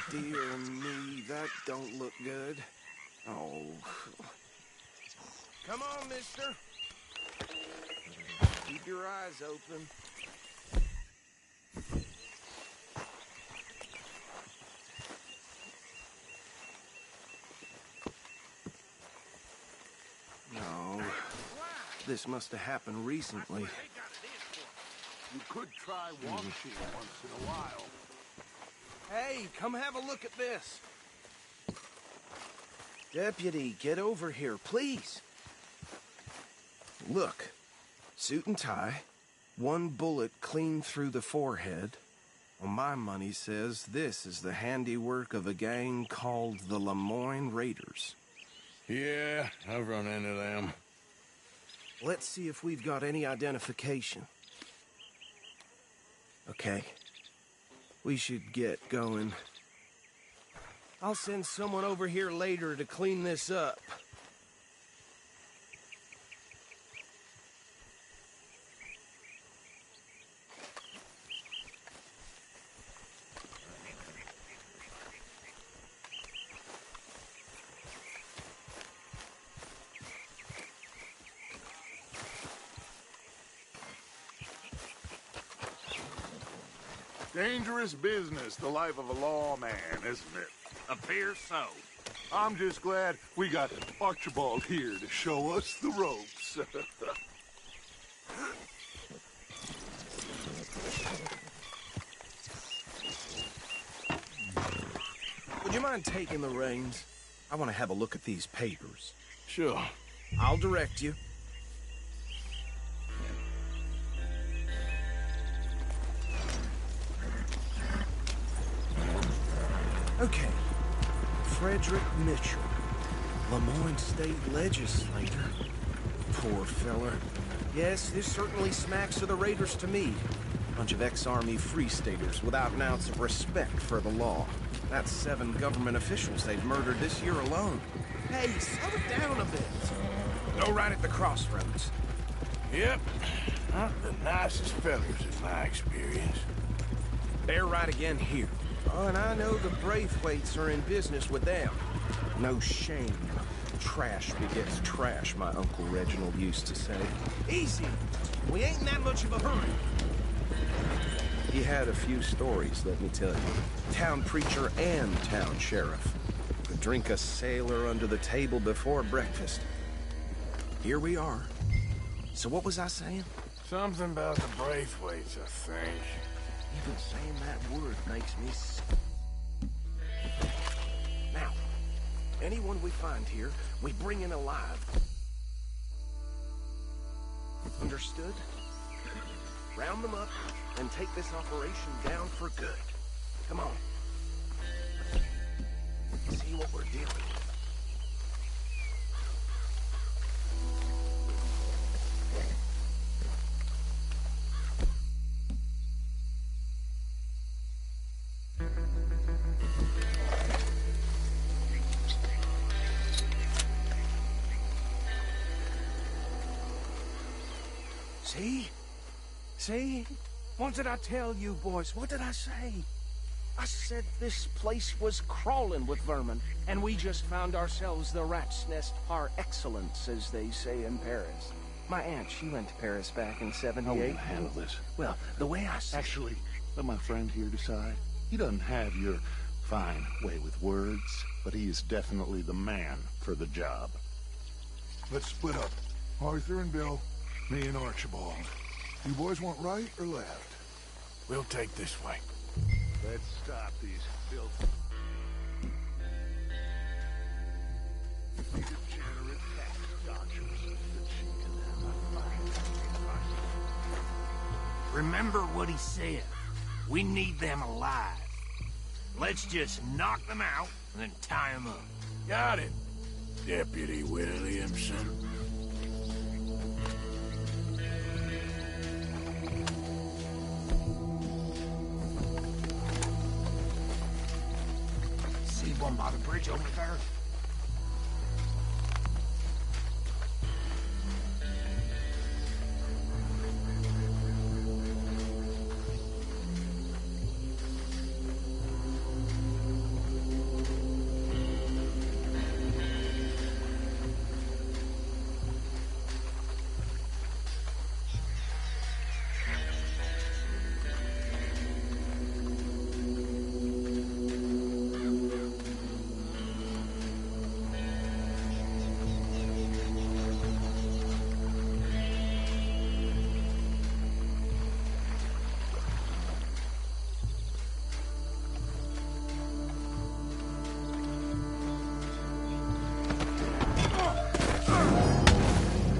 Dear me, that don't look good. Oh. Come on, mister. Keep your eyes open. No. This must have happened recently. You could try washing once in a while. Hey, come have a look at this. Deputy, get over here, please. Look, suit and tie, one bullet clean through the forehead. Well, my money says this is the handiwork of a gang called the Lemoyne Raiders. Yeah, I've run into them. Let's see if we've got any identification. Okay. We should get going. I'll send someone over here later to clean this up. Dangerous business, the life of a lawman, isn't it? Appears so. I'm just glad we got Archibald here to show us the ropes. Would you mind taking the reins? I want to have a look at these papers. Sure. I'll direct you. Okay. Frederick Mitchell, Lemoyne State Legislator. Poor feller. Yes, this certainly smacks of the Raiders to me. Bunch of ex-army free staters without an ounce of respect for the law. That's 7 government officials they've murdered this year alone. Hey, slow it down a bit. Go right at the crossroads. Yep. Not the nicest fellas in my experience. They're right again here. Oh, and I know the Braithwaites are in business with them. No shame. Trash begets trash, my Uncle Reginald used to say. Easy. We ain't in that much of a hurry. He had a few stories, let me tell you. Town preacher and town sheriff. Could drink a sailor under the table before breakfast. Here we are. So what was I saying? Something about the Braithwaites, I think. Even saying that word makes me Now, anyone we find here, we bring in alive. Understood? Round them up and take this operation down for good. Come on. See what we're dealing with. See? See? What did I tell you, boys? What did I say? I said this place was crawling with vermin, and we just found ourselves the rat's nest par excellence, as they say in Paris. My aunt, she went to Paris back in '78. How will you handle this? Well, the way I see Actually, let my friend here decide. He doesn't have your fine way with words, but he is definitely the man for the job. Let's split up. Arthur and Bill, me and Archibald. You boys want right or left? We'll take this way. Let's stop these filthy... degenerate tax dodgers that she can have a fine. Remember what he said. We need them alive. Let's just knock them out and then tie them up. Got it, Deputy Williamson. See one by the bridge over there?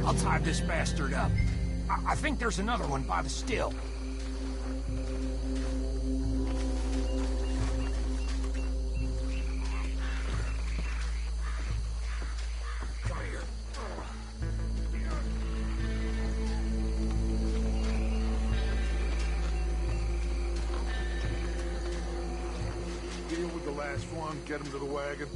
I'll tie this bastard up. I think there's another one by the still. Come here. Deal with the last one, get him to the wagon.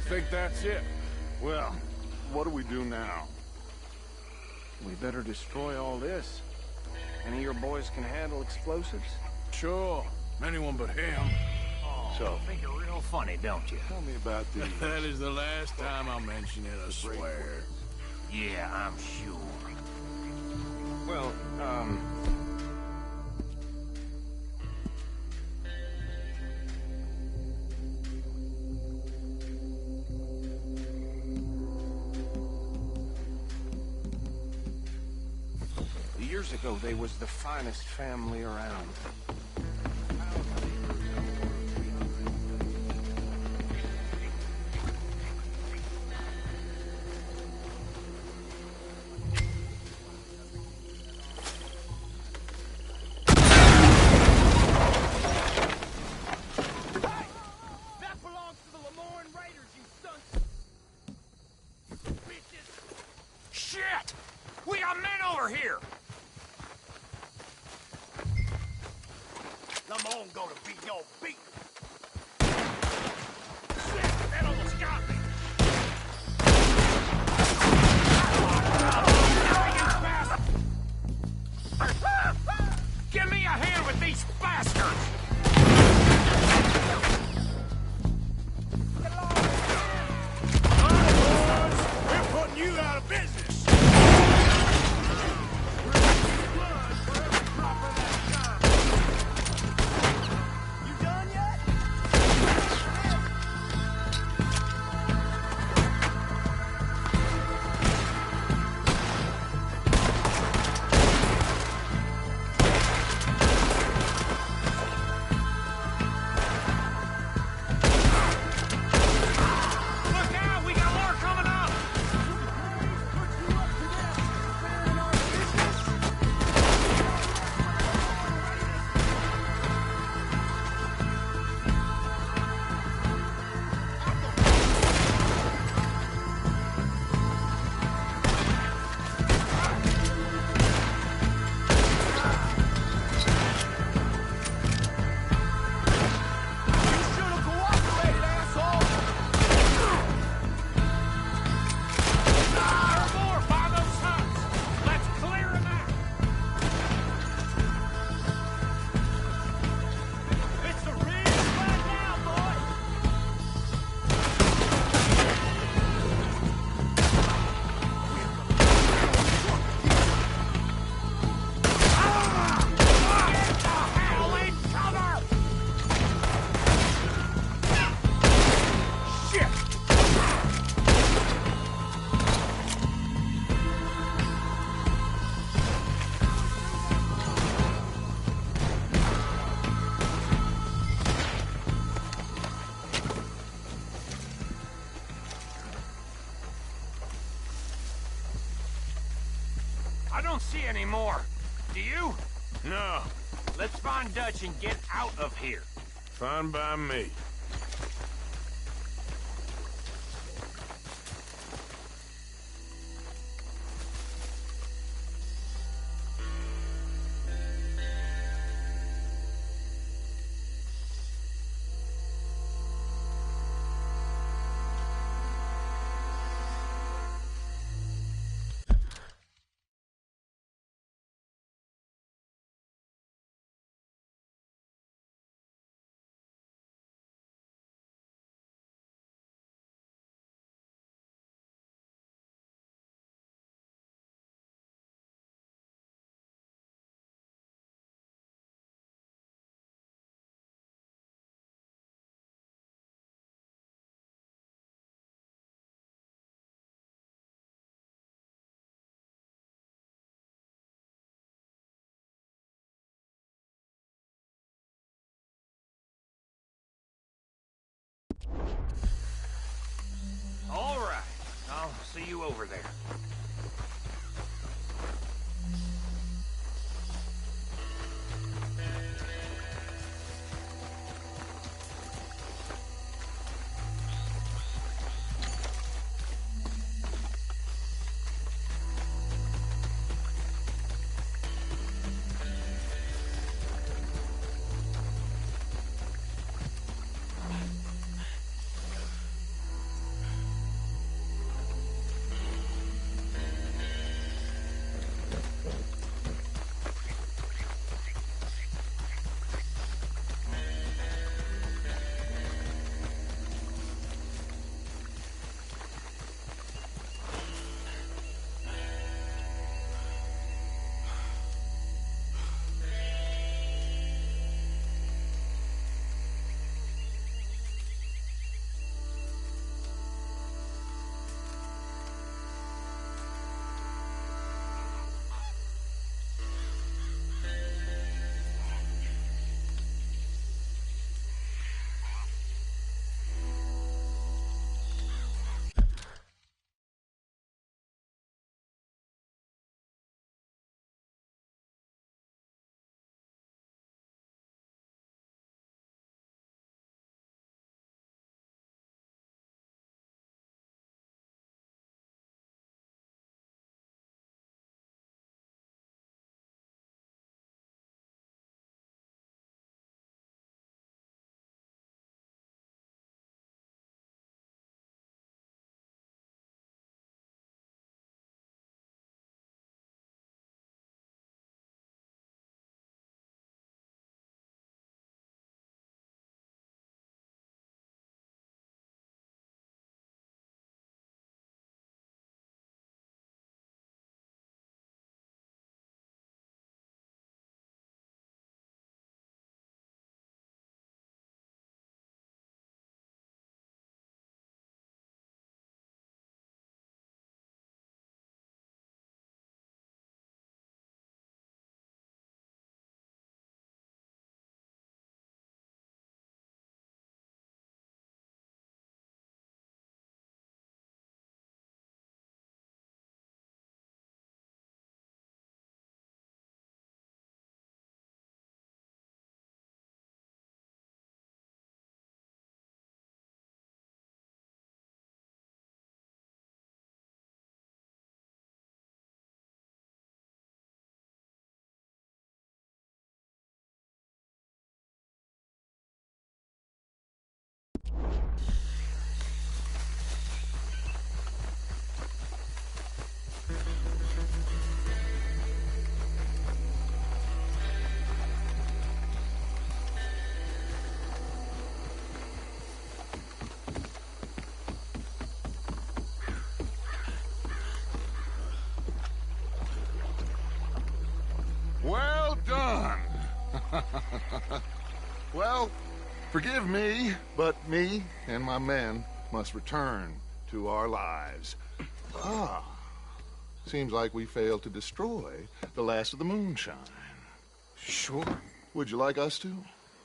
think that's it. Well, what do we do now? We better destroy all this. Any of your boys can handle explosives? Sure. Anyone but him. So, think you're real funny, don't you? Tell me about these. That is the last time I'll mention it, I swear. Yeah, I'm sure. Well, years ago, they was the finest family around. Shit! We got men over here! Lamone gonna be your beat! Shit! That almost got me! Give me a hand with these bastards! We're putting you out of business! I don't see any more. Do you? No. Let's find Dutch and get out of here. Fine by me. All right. I'll see you over there. Well done. Well, forgive me, but me and my men must return to our lives. Seems like we failed to destroy the last of the moonshine. Sure. Would you like us to?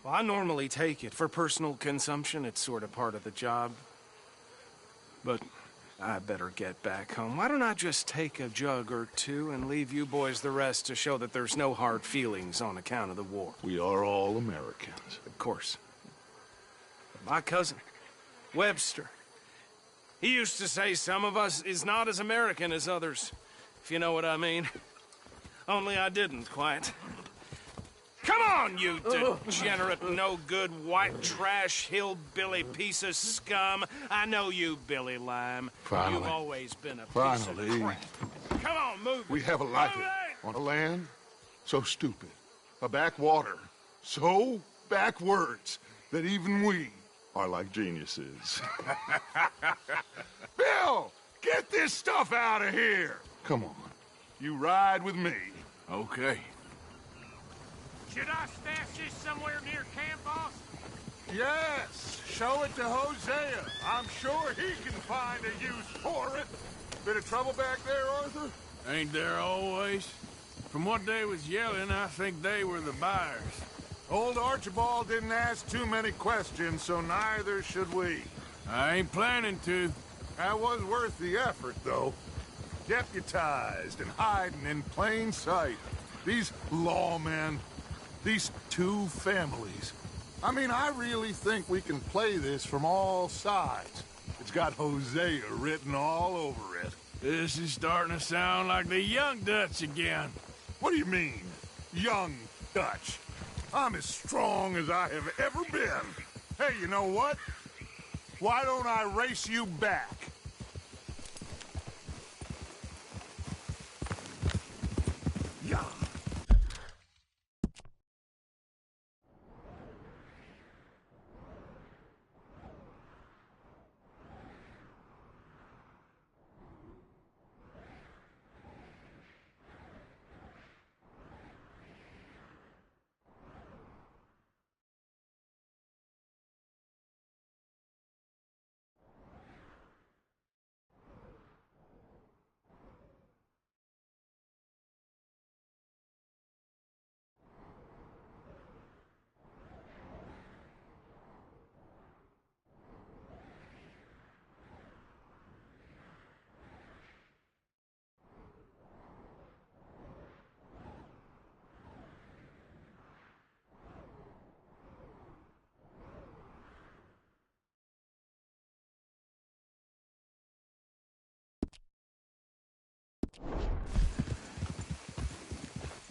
Well, I normally take it. For personal consumption, it's sort of part of the job. But I better get back home. Why don't I just take a jug or two and leave you boys the rest to show that there's no hard feelings on account of the war? We are all Americans. Of course. But my cousin, Webster, he used to say some of us is not as American as others, if you know what I mean. Only I didn't quite. Come on, you degenerate, no-good, white trash, hillbilly piece of scum. I know you, Billy Lime. Finally. You've always been a piece of crap. Come on, move. We have a life on a land so stupid, a backwater so backwards that even we are like geniuses. Bill, get this stuff out of here. Come on, you ride with me. Okay. Should I stash this somewhere near camp, boss? Yes, show it to Hosea. I'm sure he can find a use for it. Bit of trouble back there, Arthur? Ain't there always? From what they was yelling, I think they were the buyers. Old Archibald didn't ask too many questions, so neither should we. I ain't planning to. That was worth the effort, though. Deputized and hiding in plain sight. These lawmen, these two families. I mean, I really think we can play this from all sides. It's got Hosea written all over it. This is starting to sound like the Young Dutch again. What do you mean, Young Dutch? I'm as strong as I have ever been. Hey, you know what? Why don't I race you back? Yeah.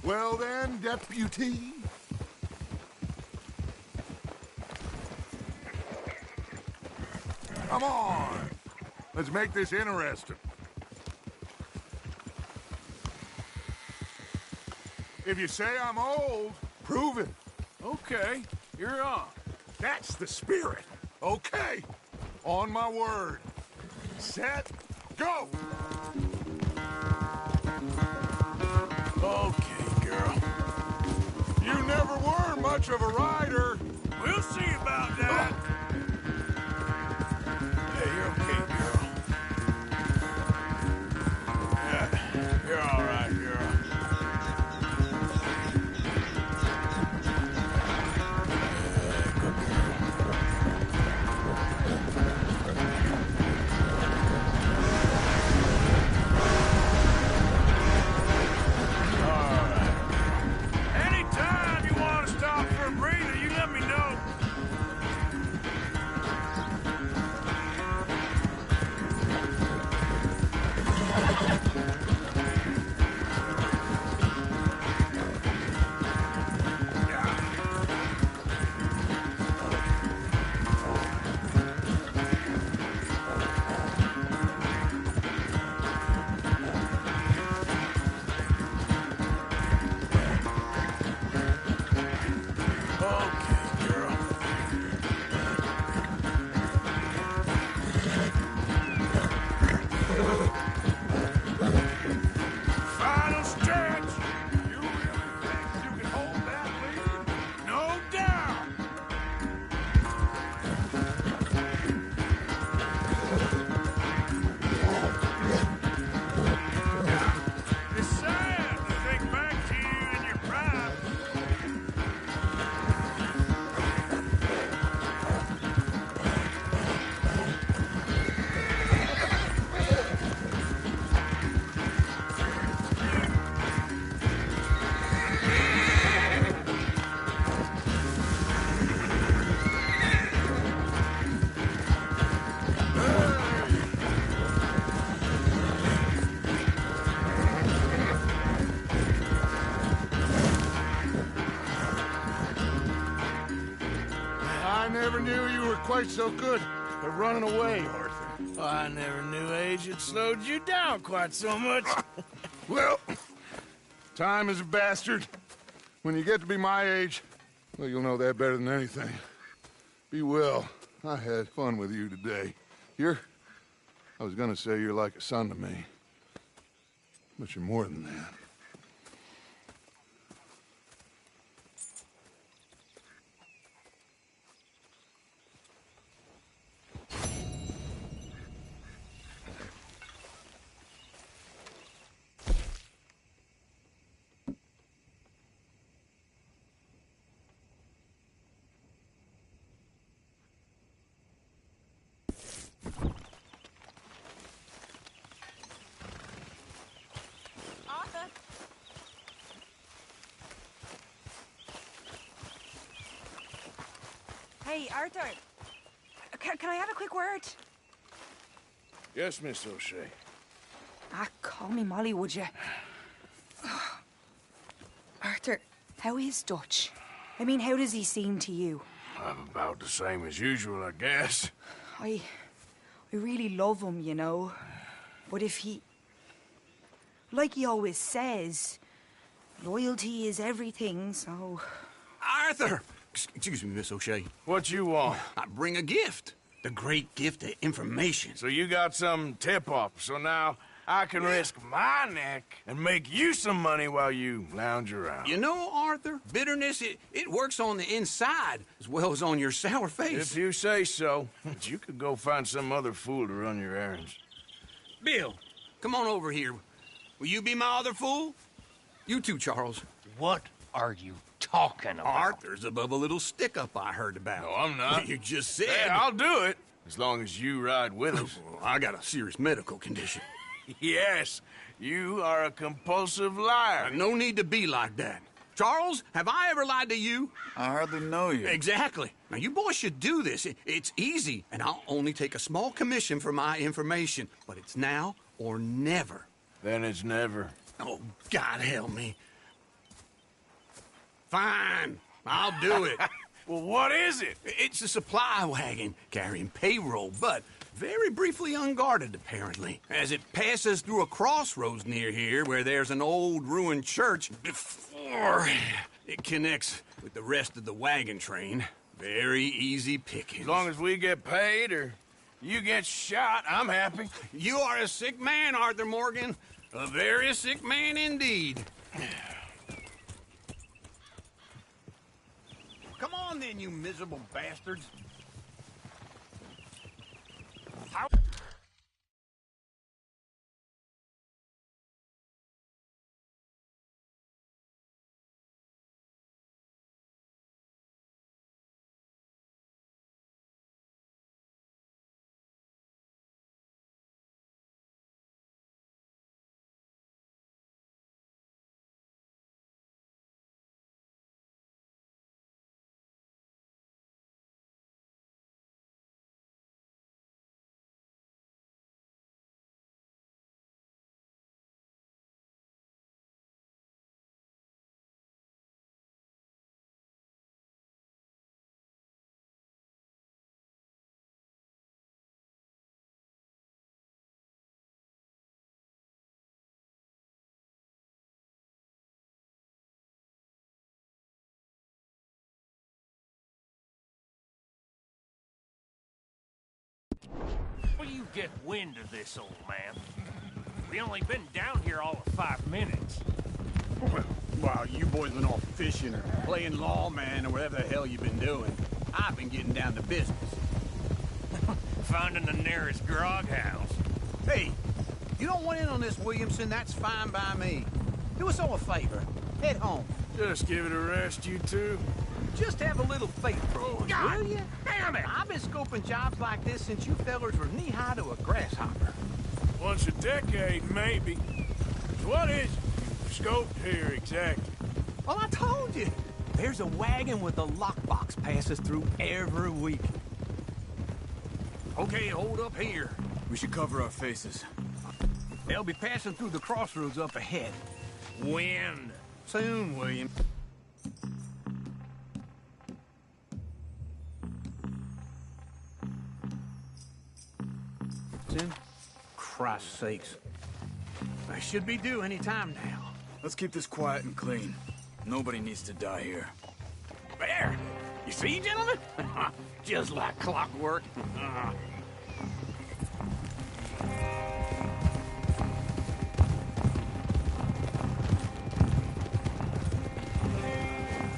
Well then, deputy. Come on. Let's make this interesting. If you say I'm old, prove it. Okay, you're on. That's the spirit. Okay. On my word. Set, go! Okay, girl. You never were much of a rider. We'll see about that. Hey, you're okay, girl. Yeah, you're all right, girl. quite so good at running away, Arthur. Oh, I never knew age had slowed you down quite so much. Well, time is a bastard. When you get to be my age, well, you'll know that better than anything. Be well. I had fun with you today. I was gonna say you're like a son to me. But you're more than that. Hey, Arthur. Can I have a quick word? Yes, Miss O'Shea. Call me Molly, would you? Arthur, how is Dutch? I mean, how does he seem to you? I'm about the same as usual, I guess. I really love him, you know. But if he... Like he always says, loyalty is everything, so... Arthur! Excuse me, Miss O'Shea. What you want? I bring a gift. The great gift of information. So you got some tip-off, so now I can risk my neck and make you some money while you lounge around. You know, Arthur, bitterness, it works on the inside as well as on your sour face. If you say so. But you could go find some other fool to run your errands. Bill, come on over here. Will you be my other fool? You too, Charles. What are you talking about? Arthur's above a little stick-up I heard about. No, I'm not. You just said... Hey, I'll do it, as long as you ride with us. I got a serious medical condition. Yes, you are a compulsive liar. No need to be like that. Charles, have I ever lied to you? I hardly know you. Exactly. Now, you boys should do this. It's easy, and I'll only take a small commission for my information. But it's now or never. Then it's never. Oh, God help me. Fine, I'll do it. Well, what is it? It's a supply wagon carrying payroll, but very briefly unguarded, apparently. As it passes through a crossroads near here where there's an old ruined church before it connects with the rest of the wagon train. Very easy pickings. As long as we get paid or you get shot, I'm happy. You are a sick man, Arthur Morgan. A very sick man indeed. Come on then, you miserable bastards. Will you get wind of this, old man? We only been down here all of 5 minutes. Well, while you boys been off fishing or playing lawman or whatever the hell you've been doing, I've been getting down to business. Finding the nearest grog house. Hey, you don't want in on this, Williamson, that's fine by me. Do us all a favor. Head home. Just give it a rest, you two. Just have a little faith for us, will you? Damn it! I've been scoping jobs like this since you fellers were knee-high to a grasshopper. Once a decade, maybe. So what is it you scoped here exactly? Well, I told you. There's a wagon with a lockbox passes through every week. Okay, hold up here. We should cover our faces. They'll be passing through the crossroads up ahead. When? Soon, William. in? Christ's sakes. I should be due any time now. Let's keep this quiet and clean. Nobody needs to die here. There! You see, gentlemen? Just like clockwork.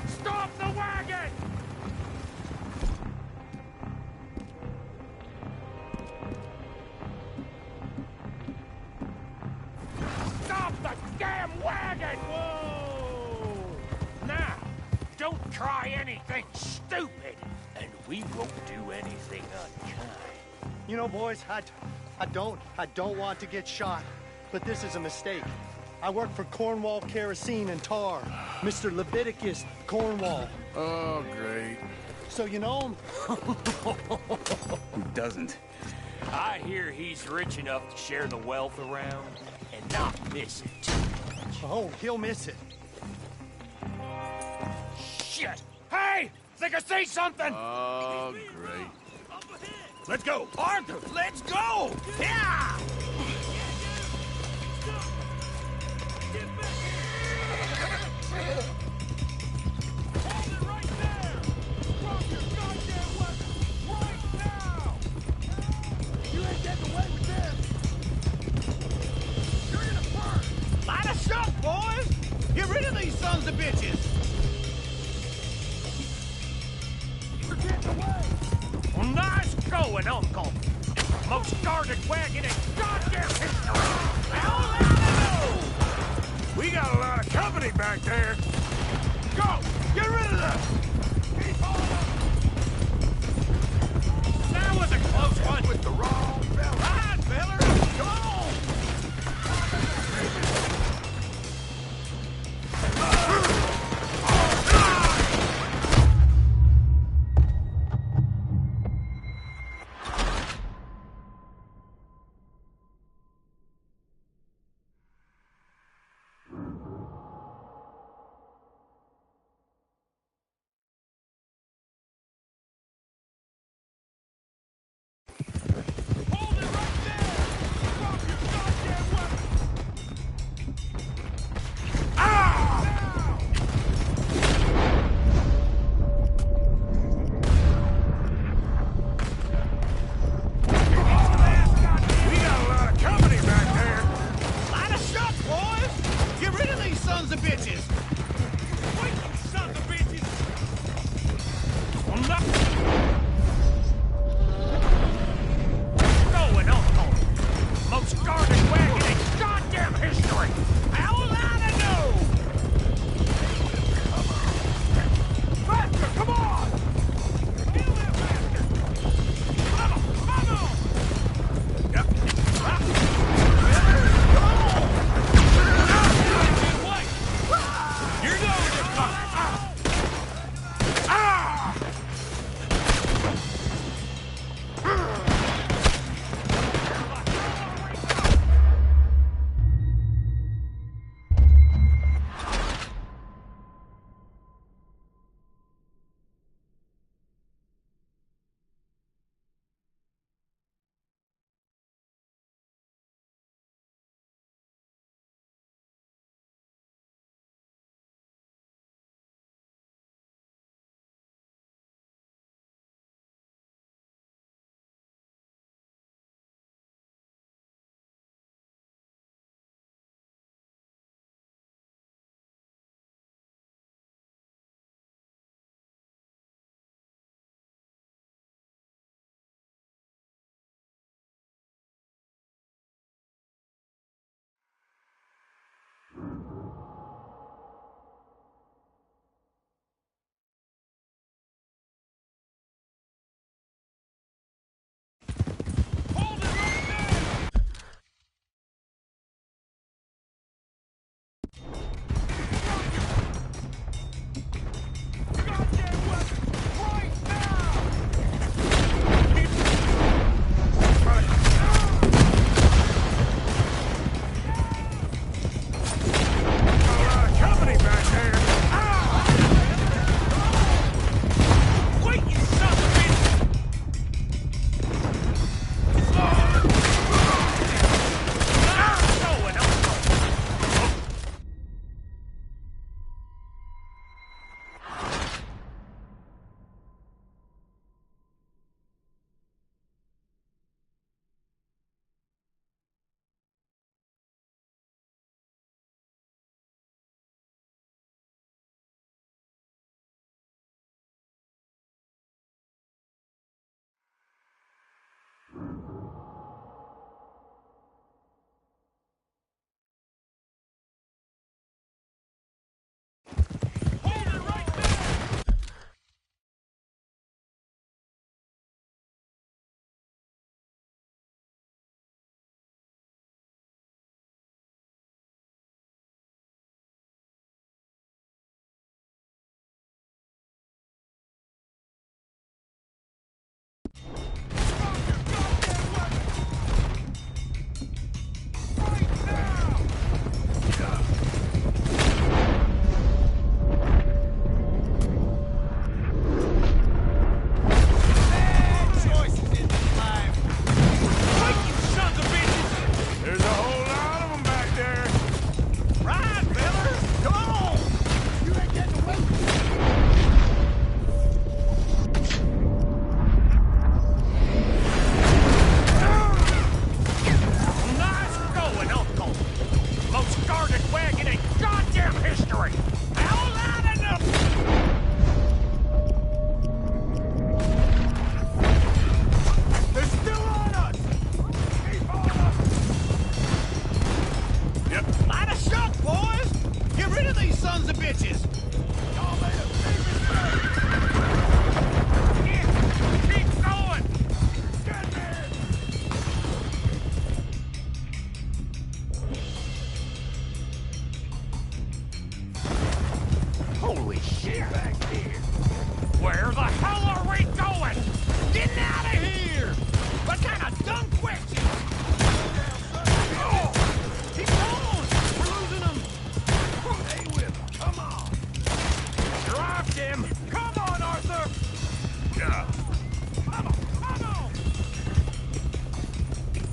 Stop the wagon! Stop the damn wagon! Whoa! Now, don't try anything stupid, and we won't do anything unkind. You know, boys, I don't want to get shot, but this is a mistake. I work for Cornwall Kerosene and Tar, Mr. Leviticus Cornwall. Oh, great. So you know him? Who doesn't? I hear he's rich enough to share the wealth around and not miss it too much. Oh, he'll miss it. Shit! Hey! Think I see something? Oh, great. Let's go! Arthur, let's go! Yeah! Light us up, boys! Get rid of these sons of bitches! You're getting away! Well, nice going, Uncle! Most guarded wagon in goddamn history! We got a lot of company back there. Go! Get rid of them! That was a close one! With the wrong fella. Ride, fella! Come on!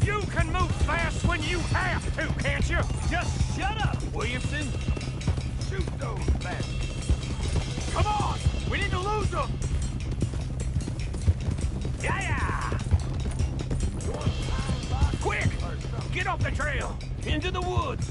You can move fast when you have to, can't you? Just shut up, Williamson. Shoot those bastards. Come on! We need to lose them! Yeah! Quick! Get off the trail! Into the woods!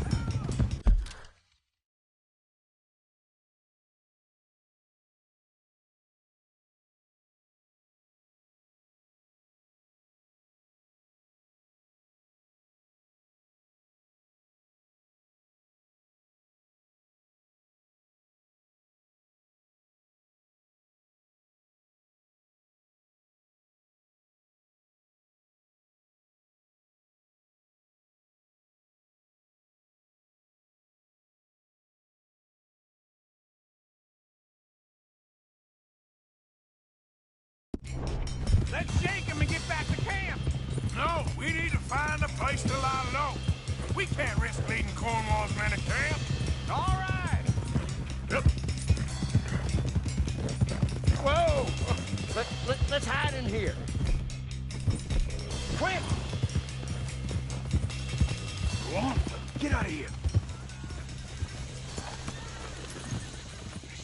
Let's shake him and get back to camp! No, we need to find a place to lie low. We can't risk leading Cornwall's men to camp. All right! Yep. Whoa! Let's hide in here. Quick! Go on. Get out of here.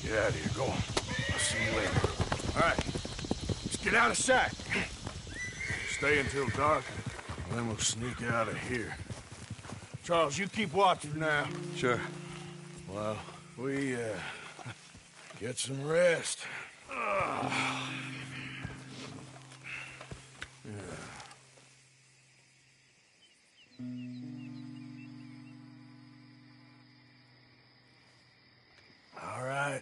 Get out of here. Go on. I'll see you later. All right. Let's get out of sight. Stay until dark, and then we'll sneak out of here. Charles, you keep watching now. Sure. Well, we, get some rest. All right.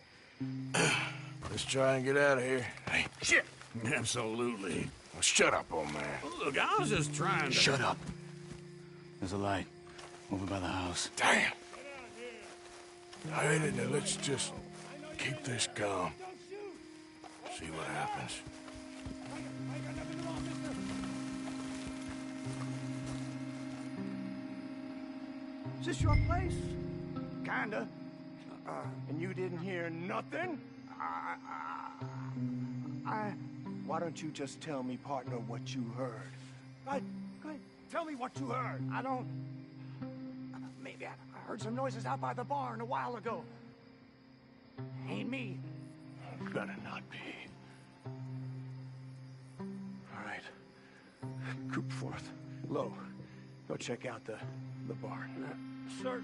Let's try and get out of here. Hey, shit! Absolutely. Well, shut up, old man. Look, I was just trying to... Shut up. There's a light over by the house. Damn! All right, now let's just keep this calm. See what happens. Is this your place? Kinda. And you didn't hear nothing? Why don't you just tell me, partner, what you heard? Right? Tell me what you heard. I don't... Maybe I heard some noises out by the barn a while ago. Ain't me. Better not be. All right. Coop forth. Low. Go check out the barn. Sir.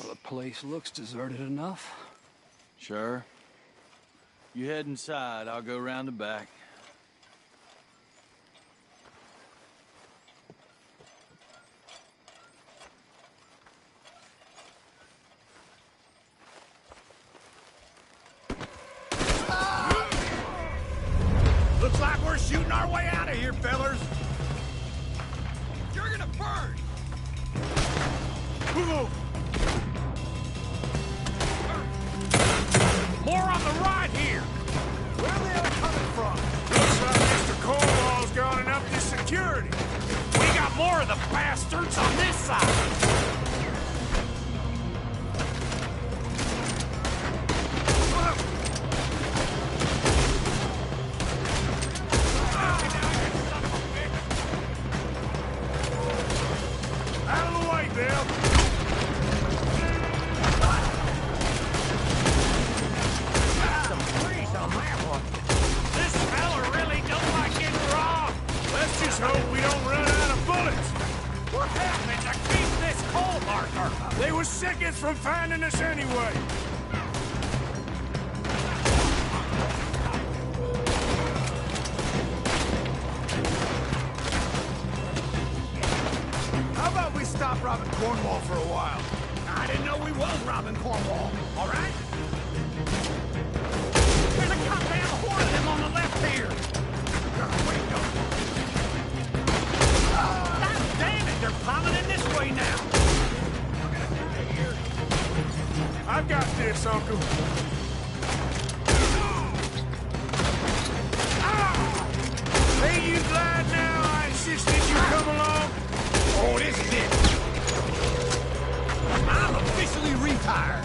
Well, the place looks deserted enough. Sure. You head inside, I'll go round the back. Looks like we're shooting our way out of here, fellers. You're gonna burn! Whoa! More on the right here! Where are they all coming from? Looks like Mr. Cornwall's gone and upped his security. We got more of the bastards on this side! Out of the way, Bill. This fella really don't like getting robbed! Let's just hope we don't run out of bullets. What happened to keep this coal marker? They were seconds from finding us anyway. How about we stop robbing Cornwall for a while? I didn't know we was robbing Cornwall, all right? There's a goddamn horde of them on the left here! God damn it, they're piling in this way now! I got this, Uncle. Ain't you glad now I insisted you come along? Oh, this is it. I'm officially retired.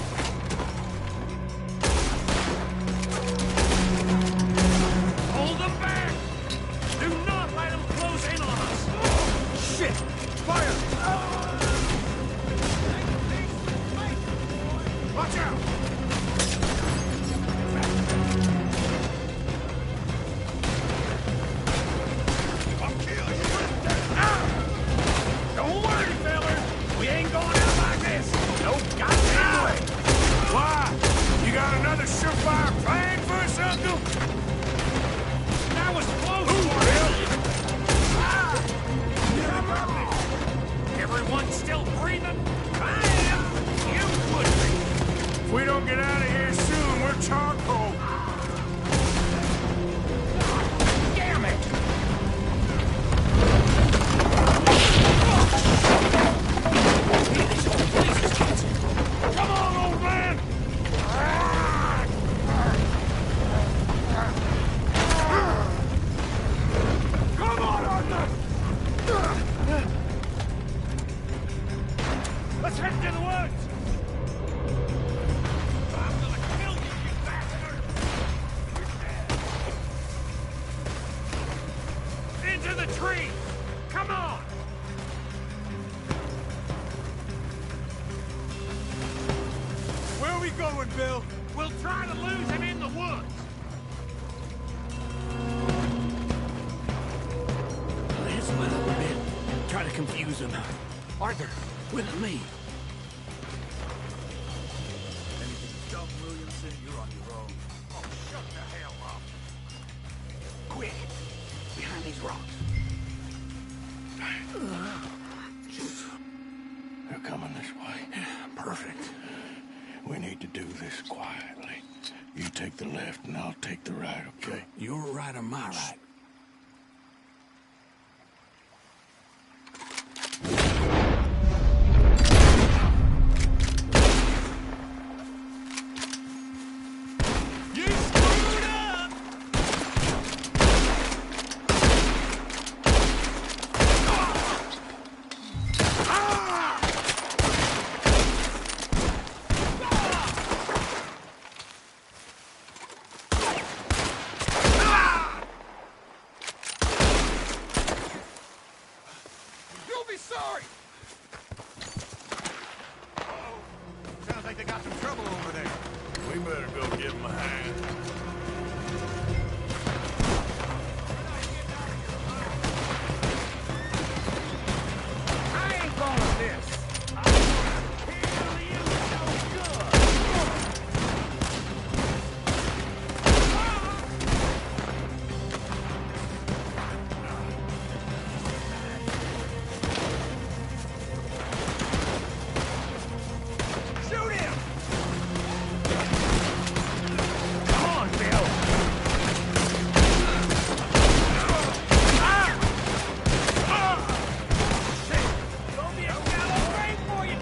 Hold them back! Do not let them close in on us! Shit! Fire! Watch out! I'll kill you! Don't worry, fella! We ain't going out like this! No goddamn way! Why? You got another surefire plan for us, Uncle? That was close, Bill! Everyone still breathing? I am! You would be! If we don't get out of here soon, we're charcoal! Damn it! This whole place is catching! Come on, old man! Come on, Arthur! Let's head to the woods! I'm gonna kill you, you bastard! Into the tree! Come on! Where are we going, Bill? We'll try to lose him in the woods! Let's split up a bit. Try to confuse him. Arthur, with me. Anything dumb, Williamson, you're on your own. Oh, shut the hell up. Quick, behind these rocks. They're coming this way. Perfect. We need to do this quietly. You take the left and I'll take the right, okay? Your right or my right? You'll be sorry! Sounds like they got some trouble over there. We better go give him a hand. I ain't going with this. Kill you so good. Shoot him! Come on, Bill! Shit! Don't be a shallow grave for you,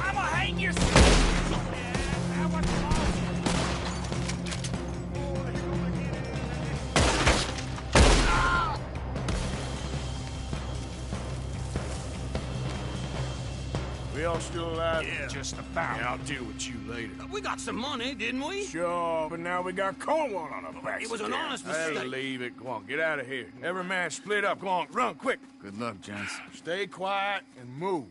I'm gonna hang you. That was We all still alive? Yeah. Just about. Yeah, I'll deal with you later. We got some money, didn't we? Sure, but now we got Cornwall on our backs. It was an honest Hey, mistake. leave it. Go on, get out of here. Every man split up. Go on, run, quick. Good luck, gents. Stay quiet and move.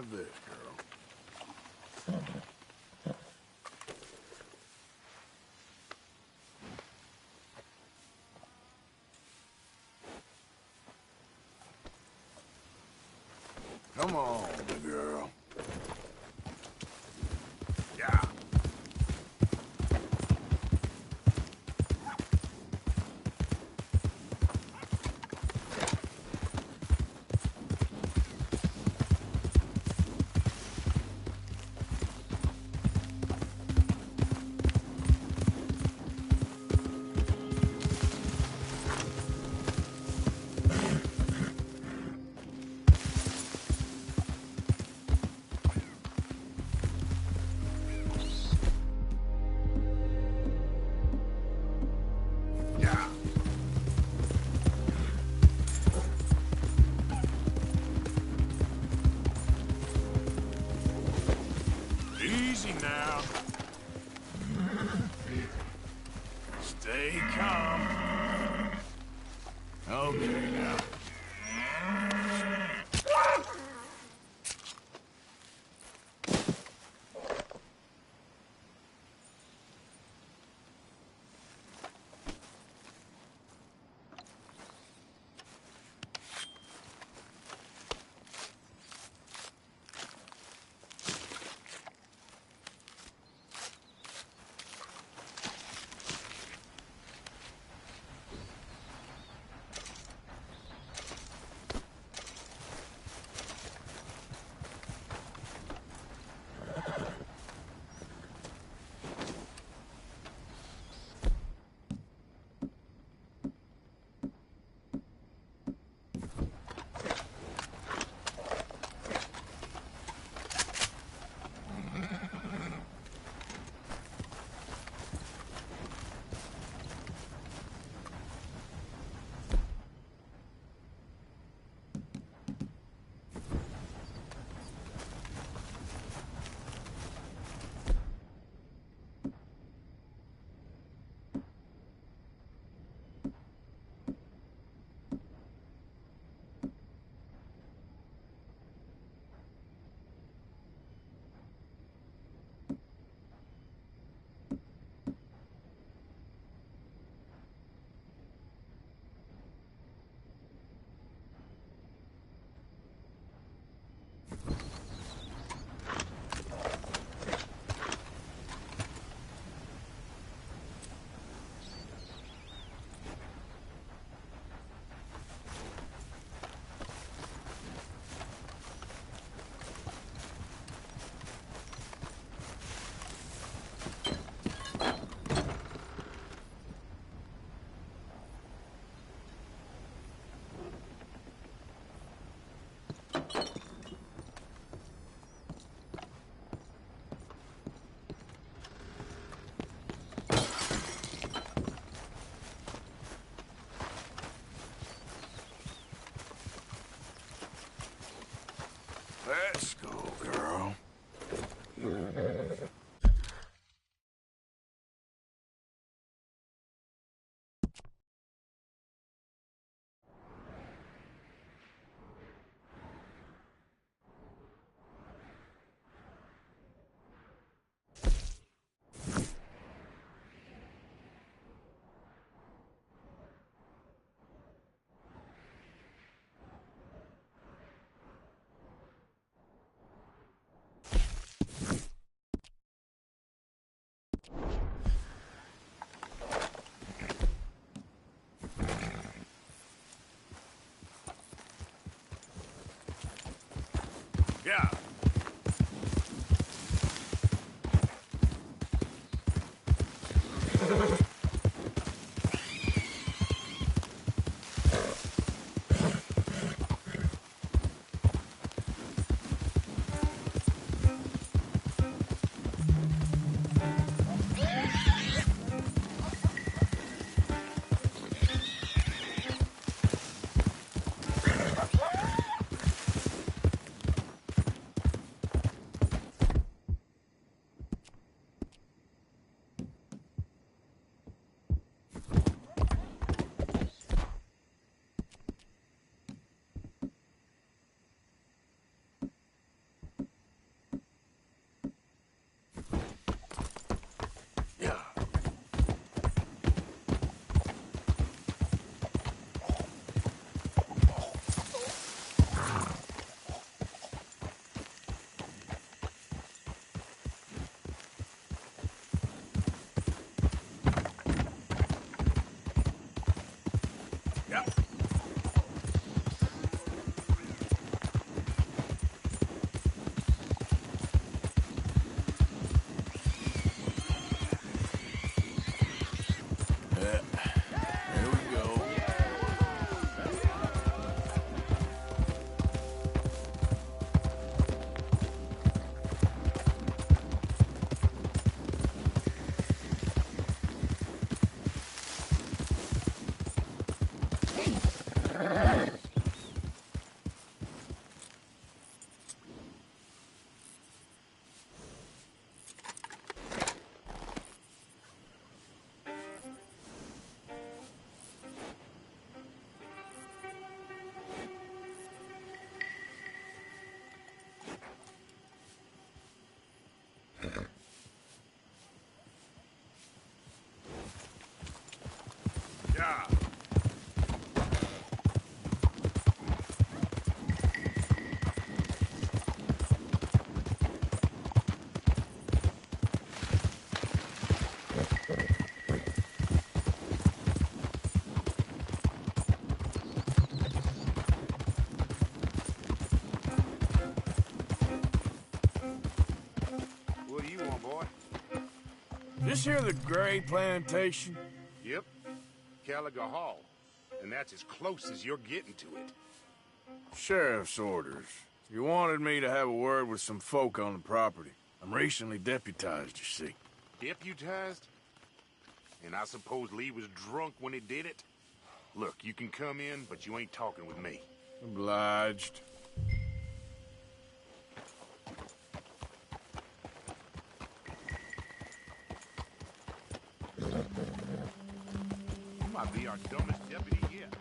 have this, girl. Come on, girl. Yeah. Easy now. Stay calm. Okay, now. Let's go, girl. Yeah. Yeah. There we go. Yeah. What do you want, boy? This here the Gray Plantation? Yep. Caliga Hall. And that's as close as you're getting to it. Sheriff's orders. You wanted me to have a word with some folk on the property. I'm recently deputized, you see. Deputized? And I suppose Lee was drunk when he did it? Look, you can come in, but you ain't talking with me. Obliged. You might be our dumbest deputy yet.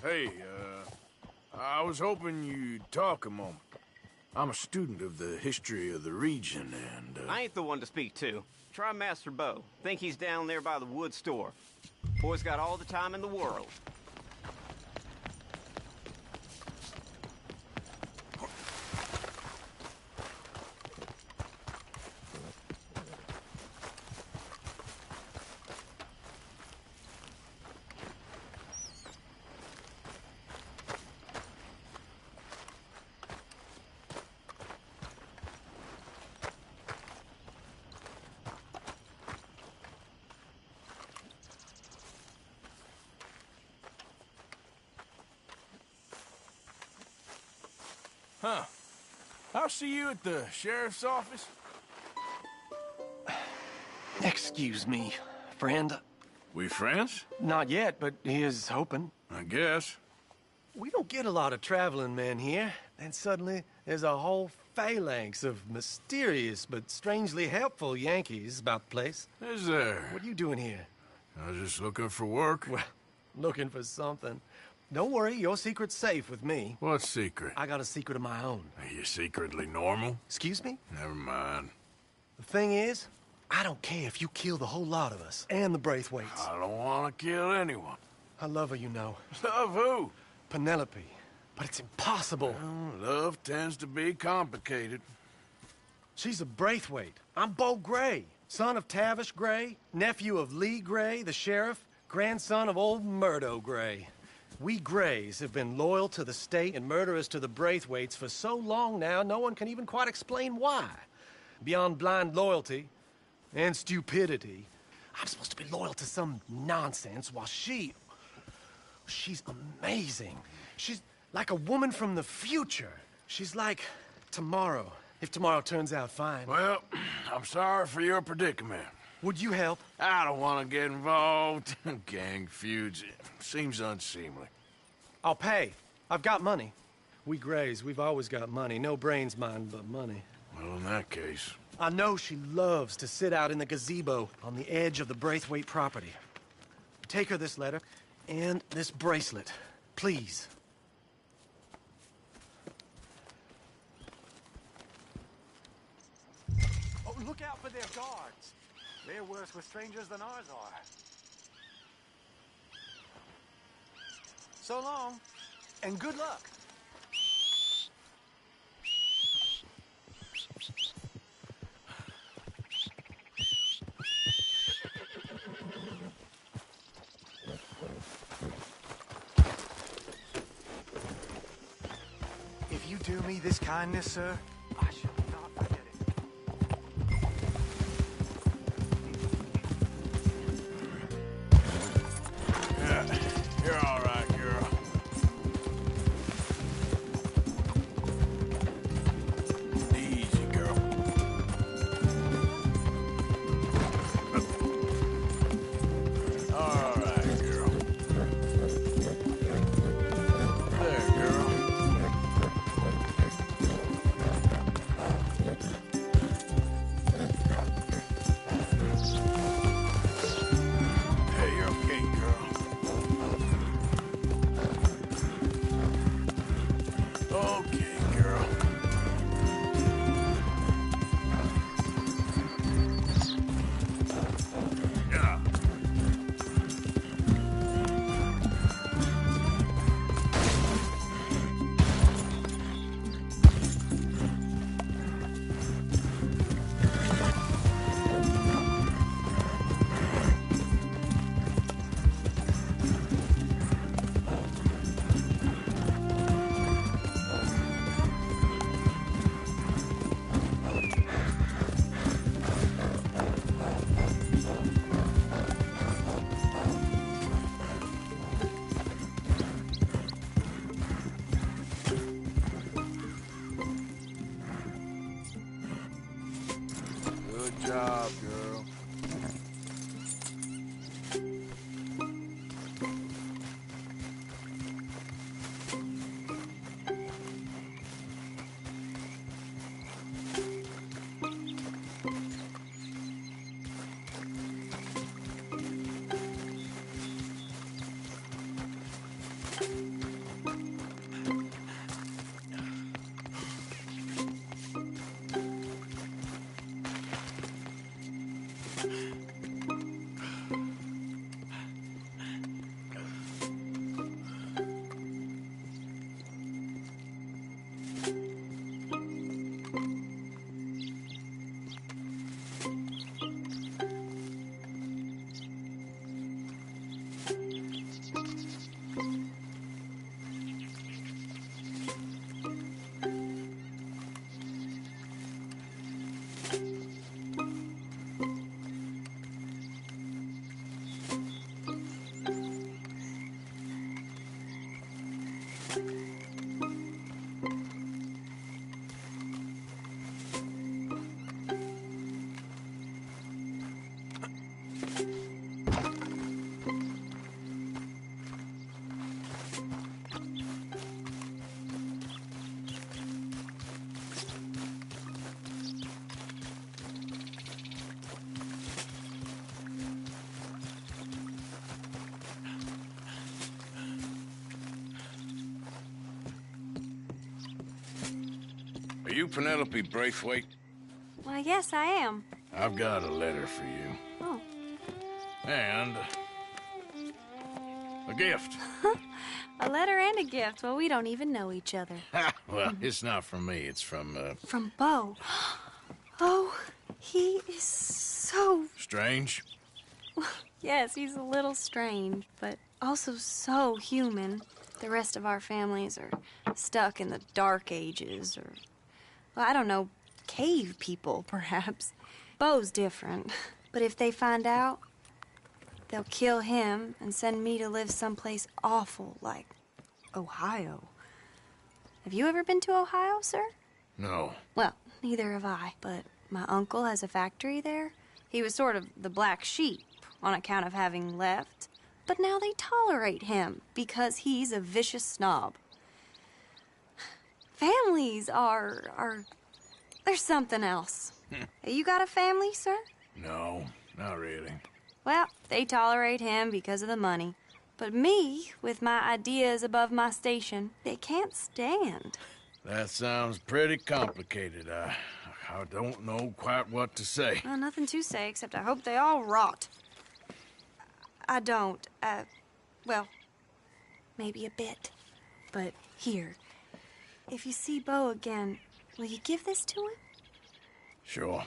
Hey, I was hoping you'd talk a moment. I'm a student of the history of the region, and, I ain't the one to speak to. Try Master Bo. Think he's down there by the wood store. Boy's got all the time in the world. Huh. I'll see you at the sheriff's office. Excuse me, friend. We friends? Not yet, but here's hoping. I guess. We don't get a lot of traveling men here. Then suddenly there's a whole phalanx of mysterious but strangely helpful Yankees about the place. Is there? What are you doing here? I was just looking for work. Well, looking for something. Don't worry, your secret's safe with me. What secret? I got a secret of my own. Are you secretly normal? Excuse me? Never mind. The thing is, I don't care if you kill the whole lot of us and the Braithwaites. I don't want to kill anyone. I love her, you know. Love who? Penelope. But it's impossible. Well, love tends to be complicated. She's a Braithwaite. I'm Bo Gray, son of Tavish Gray, nephew of Lee Gray, the sheriff, grandson of old Murdo Gray. We Grays have been loyal to the state and murderers to the Braithwaites for so long now, no one can even quite explain why. Beyond blind loyalty and stupidity, I'm supposed to be loyal to some nonsense while she's amazing. She's like a woman from the future. She's like tomorrow, if tomorrow turns out fine. Well, I'm sorry for your predicament. Would you help? I don't want to get involved. Gang feuds. Seems unseemly. I'll pay. I've got money. We Grays, we've always got money. No brains, mind, but money. Well, in that case... I know she loves to sit out in the gazebo on the edge of the Braithwaite property. Take her this letter and this bracelet, please. Oh, look out for their guards. They're worse with strangers than ours are. So long, and good luck. If you do me this kindness, sir, I shall not forget it. Yeah, you're all right, girl. Easy, girl. All right, girl. There, girl. Hey, you're okay, girl. Okay, girl. Yeah. Good job, girl. Are you Penelope Braithwaite? Why, yes, I am. I've got a letter for you. Oh. And a gift. A letter and a gift. Well, we don't even know each other. Well, it's not from me. It's from, From Bo. Oh, he is so... Strange? Yes, he's a little strange, but also so human. The rest of our families are stuck in the Dark Ages, or, well, I don't know, cave people, perhaps. Bo's different. But if they find out, they'll kill him and send me to live someplace awful like Ohio. Have you ever been to Ohio, sir? No. Well, neither have I, but my uncle has a factory there. He was sort of the black sheep on account of having left, but now they tolerate him because he's a vicious snob. Families are there's something else. You got a family, sir? No, not really. Well, they tolerate him because of the money. But me, with my ideas above my station, they can't stand. That sounds pretty complicated. I don't know quite what to say. Well, nothing to say, except I hope they all rot. I don't, well, maybe a bit. But here, if you see Bo again, will you give this to him? Sure.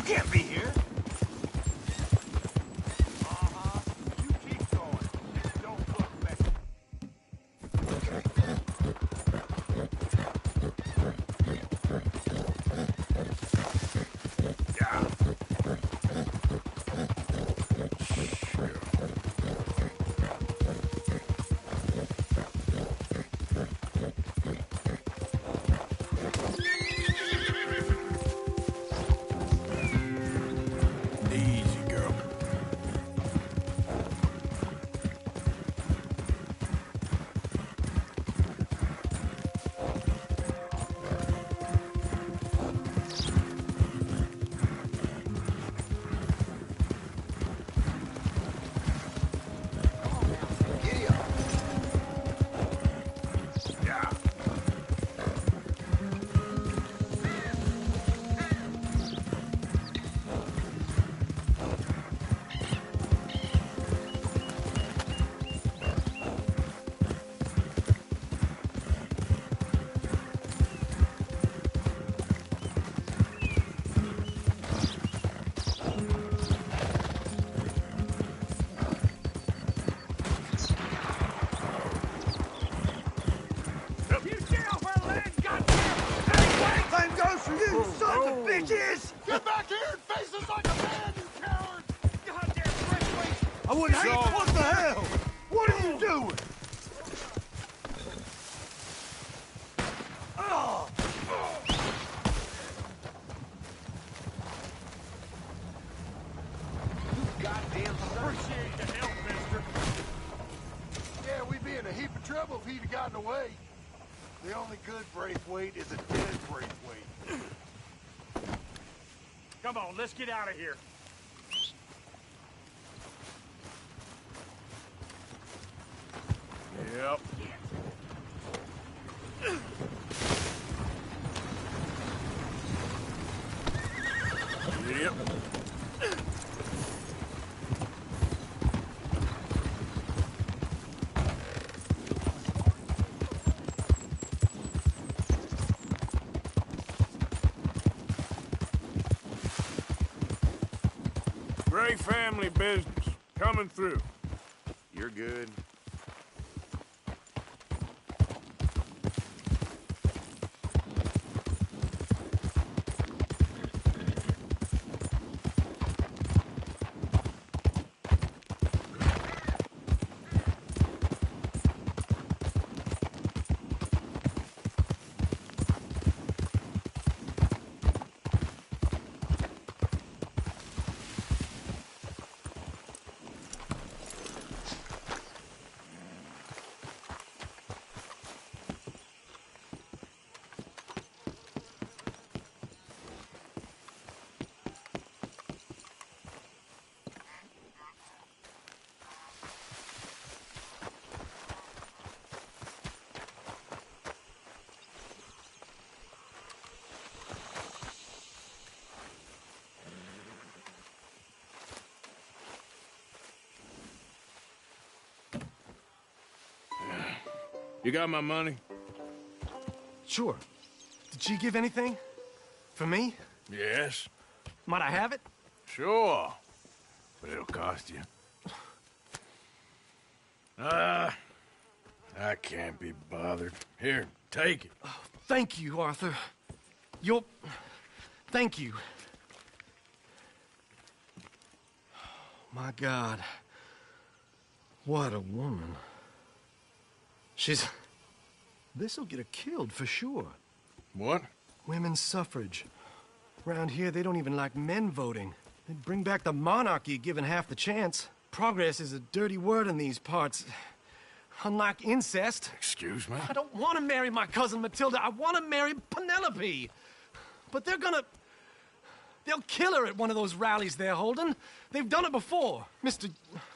can't be here. You keep going. Just don't look back. Easy, girl. Same goes for you, sons of bitches! Get back here and face us like a man, you coward! Goddamn breakaway! I wouldn't hate it. What the hell? What are you doing? Goddamn appreciate the help, mister. Yeah, we'd be in a heap of trouble if he'd have gotten away. The only good Braithwaite is a dead Braithwaite. Come on, let's get out of here. Yep. Yep. Great family business. Coming through. You're good. You got my money? Sure. Did she give anything? For me? Yes. Might I have it? Sure. But it'll cost you. I can't be bothered. Here, take it. Oh, thank you, Arthur. You'll... Thank you. My God. What a woman. She's... This'll get her killed for sure. What? Women's suffrage. Around here, they don't even like men voting. They'd bring back the monarchy given half the chance. Progress is a dirty word in these parts. Unlike incest. Excuse me? I don't want to marry my cousin Matilda. I want to marry Penelope. But they're gonna... They'll kill her at one of those rallies they're holding. They've done it before. Mister,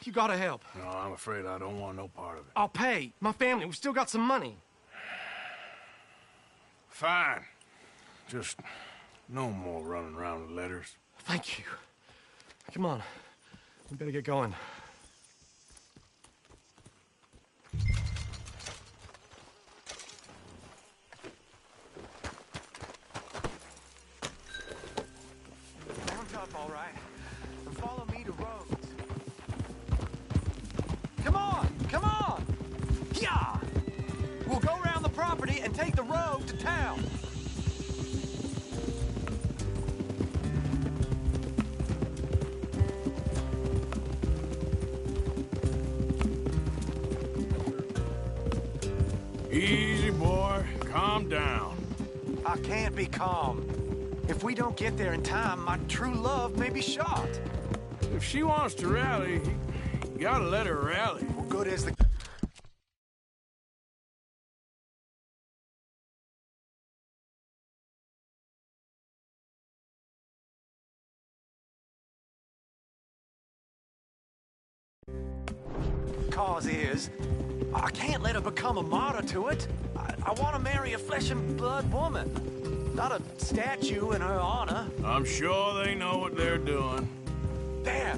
you gotta help. No, I'm afraid I don't want no part of it. I'll pay. My family, we've still got some money. Fine. Just no more running around with letters. Thank you. Come on. We better get going. Mount up. right. Follow me to Rhodes. Come on! Come on! Yeah! We'll go around the property and take the road to town. Easy, boy. Calm down. I can't be calm. If we don't get there in time, my true love may be shot. If she wants to rally, you gotta let her rally. Well, good as the... Cause is, I can't let her become a martyr to it. I want to marry a flesh and blood woman, not a statue in her honor. I'm sure they know what they're doing. There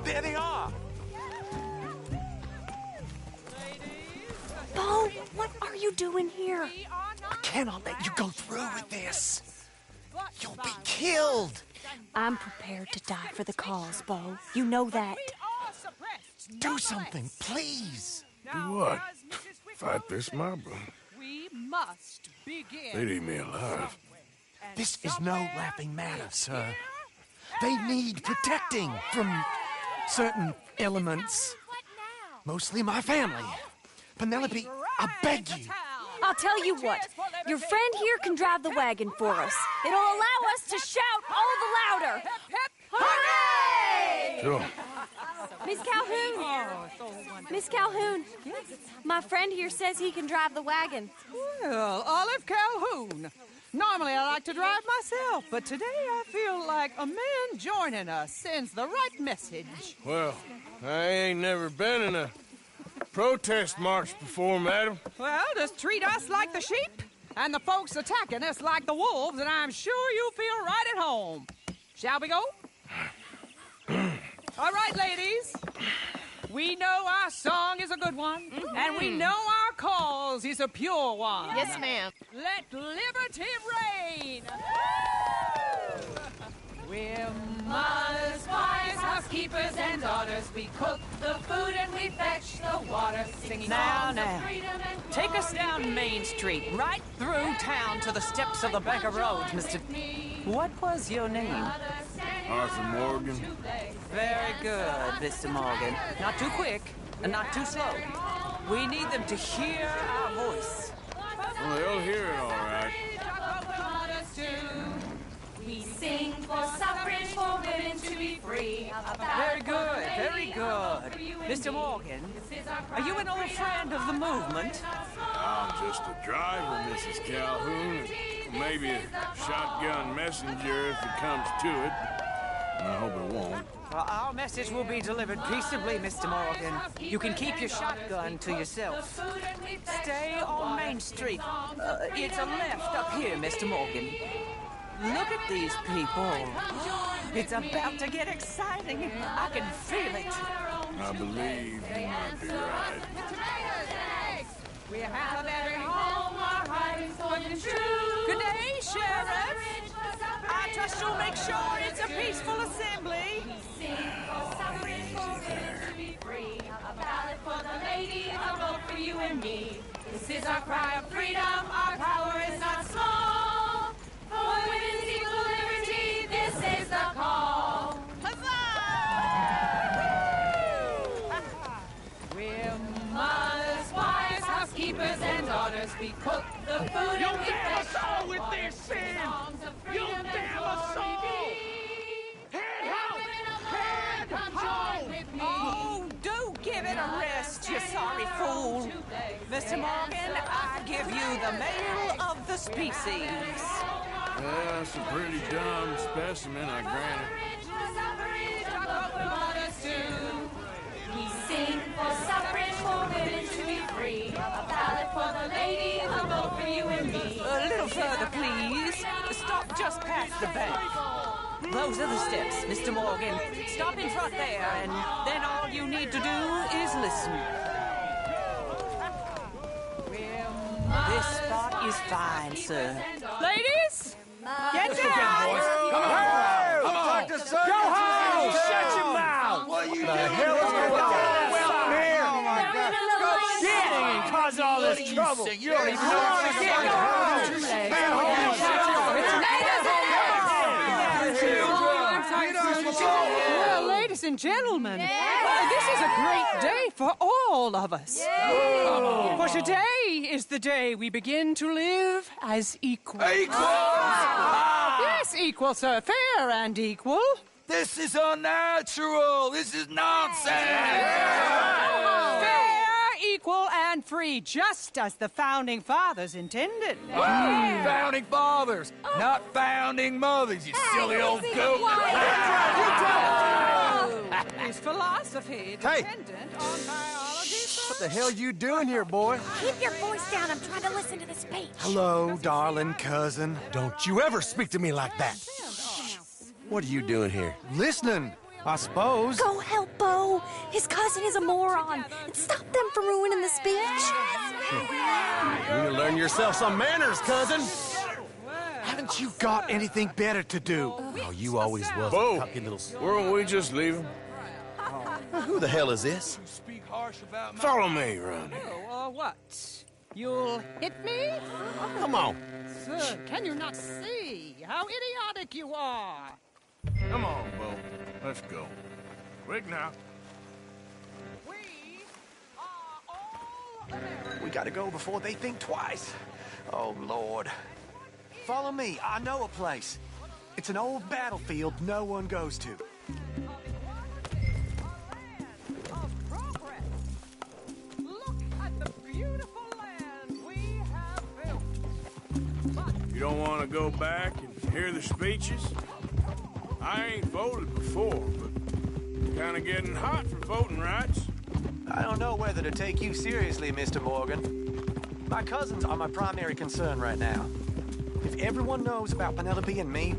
they are. Bo, what are you doing here? I cannot let you go through with this. You'll be killed. I'm prepared to die for the cause, Bo. You know that. Do something, please. Do what? Fight this mob? We must begin. They'd eat me alive. This is no laughing matter, sir. They need protecting from certain elements. Mostly my family. Penelope, I beg you. I'll tell you what. Your friend here can drive the wagon for us. It'll allow us to shout all the louder. Hooray! Sure. Miss Calhoun. Miss Calhoun. My friend here says he can drive the wagon. Well, Olive Calhoun. Normally I like to drive myself, but today I feel like a man joining us sends the right message. Well, I ain't never been in a protest march before, madam. Well, just treat us like the sheep, and the folks attacking us like the wolves, and I'm sure you'll feel right at home. Shall we go? All right, ladies. We know our song is a good one, and we know our cause is a pure one. Yes, ma'am. Let liberty reign. We're mothers, wives, housekeepers, and daughters. We cook the food and we fetch the water, singing songs of freedom and Take us down Main Street, right through town to the steps of the Bank of Rhodes, Mr. What was your name? Arthur Morgan. Very good, Mr. Morgan. Not too quick and not too slow. We need them to hear our voice. Well, they'll hear it all right. We sing for suffrage, for women to be free. Very good, very good. Mr. Morgan, are you an old friend of the movement? I'm just a driver, Mrs. Calhoun. Maybe a shotgun messenger if it comes to it. I hope it won't. Well, our message will be delivered peaceably, Mr. Morgan. You can keep your shotgun to yourself. Stay on Main Street. It's a left up here, Mr. Morgan. Look at these people. It's about to get exciting. I can feel it. I believe you might be right. We have every home our hiding for the truth. Good day, Sheriff. I trust you'll make sure it's a peaceful assembly. We sing for suffrage, for women to be free. A ballot for the lady, a vote for you and me. This is our cry of freedom. Our power is not small. For women's equal liberty, this is the call. We're mothers, wives, housekeepers, and daughters. We cook the food and we fetch the with water, this sin! singing songs of freedom You and damn us glory all! be. Head home! Come join with me. Oh, do give it a rest, you sorry fool. Mr. Morgan, I give you the male of the species. Yeah, it's a pretty dumb specimen, I grant it. We sing for suffrage, for women to be free. A ballot for the lady, a vote for you and me. A little further, please. Stop just past the bank. Those are the steps, Mr. Morgan. Stop in front there, and then all you need to do is listen. This spot is fine, sir. Ladies, get Let's go, down. boys. Come on. Come on. Go! caused all this trouble? You don't even know Well, ladies and gentlemen, this is a great day for all of us. For today is the day we begin to live as equals. Yes, equal, sir. Fair and equal. This is unnatural. This is nonsense. Fair, equal, and free, just as the Founding Fathers intended. Founding fathers, not founding mothers, you silly old goat. Is philosophy dependent on biology? What the hell you doing here, boy? Keep your voice down. I'm trying to listen to the speech. Hello, darling cousin. Don't you ever speak to me like that. What are you doing here? Listening, I suppose. Go help Bo. His cousin is a moron. And stop them from ruining the speech. You need to learn yourself some manners, cousin. Haven't you got anything better to do? Oh, you always was Bo, a cocky little... weren't we just leaving? Who the hell is this? Follow me, Ronnie. What? You'll hit me? Come on. Sir, can you not see how idiotic you are? Come on, Bo. Let's go. Quick now. We gotta go before they think twice. Oh, Lord. Follow me. I know a place. It's an old battlefield no one goes to. You don't want to go back and hear the speeches? I ain't voted before, but kind of getting hot for voting rights. I don't know whether to take you seriously, Mr. Morgan. My cousins are my primary concern right now. If everyone knows about Penelope and me...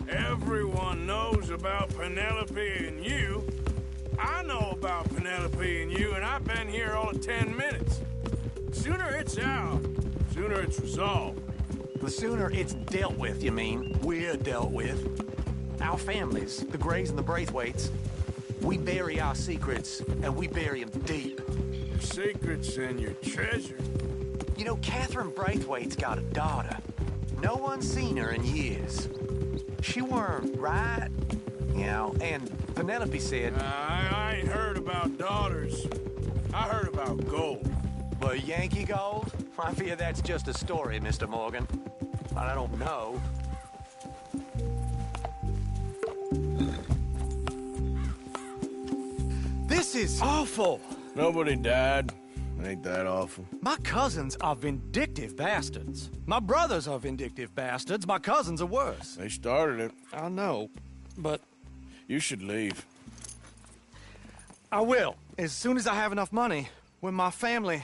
Everyone knows about Penelope and you. I know about Penelope and you, and I've been here all of 10 minutes. Sooner it's out, sooner it's resolved. The sooner it's dealt with, you mean? We're dealt with. Our families, the Grays and the Braithwaites, we bury our secrets, and we bury them deep. Your secrets and your treasure. You know, Catherine Braithwaite's got a daughter. No one's seen her in years. She weren't right, you know, and Penelope said... I ain't heard about daughters. I heard about gold. But Yankee gold? I fear that's just a story, Mr. Morgan. I don't know. This is awful. Nobody died. Ain't that awful? My cousins are vindictive bastards. My brothers are vindictive bastards. My cousins are worse. They started it. I know, but... You should leave. I will, as soon as I have enough money. When my family...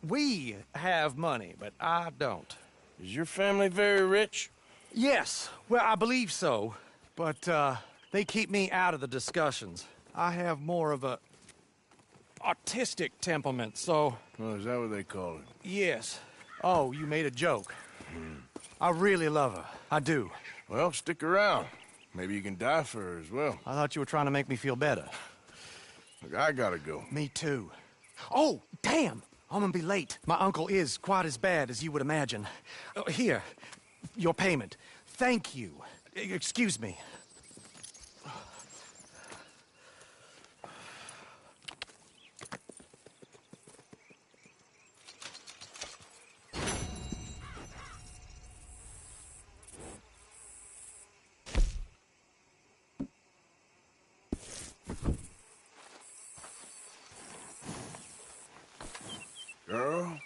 We have money, but I don't. Is your family very rich? Yes, well, I believe so. But, they keep me out of the discussions. I have more of a... artistic temperament, so... Oh, is that what they call it? Yes. Oh, you made a joke. I really love her. I do. Well, stick around. Maybe you can die for her as well. I thought you were trying to make me feel better. Look, I gotta go. Me too. Oh, damn! I'm gonna be late. My uncle is quite as bad as you would imagine. Here, your payment. Thank you. Excuse me. Girl?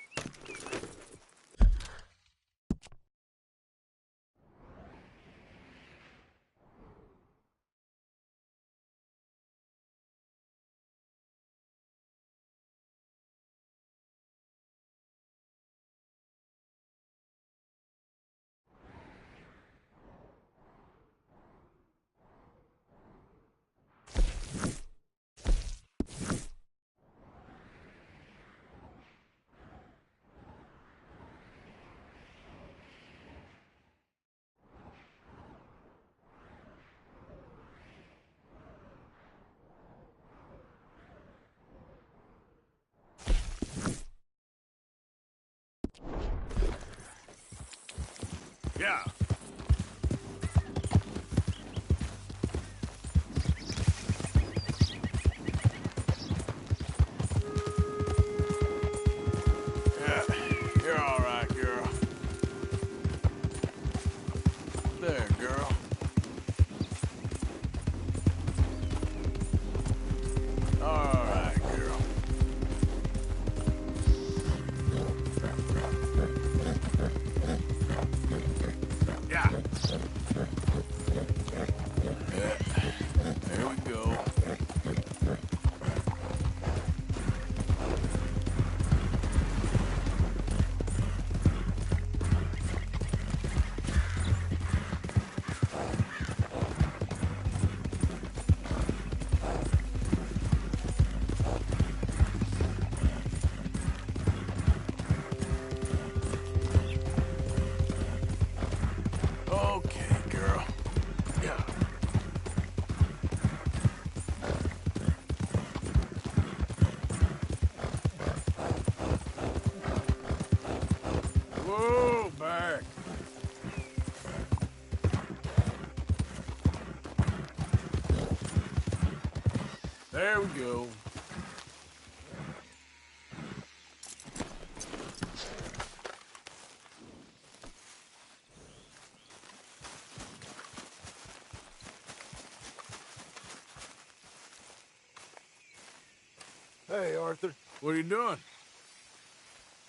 Yeah. You're all right, girl. There, girl. All right, girl. Yeah. There we go. Okay, girl. Yeah. Whoa, back. There we go. Hey, Arthur. What are you doing?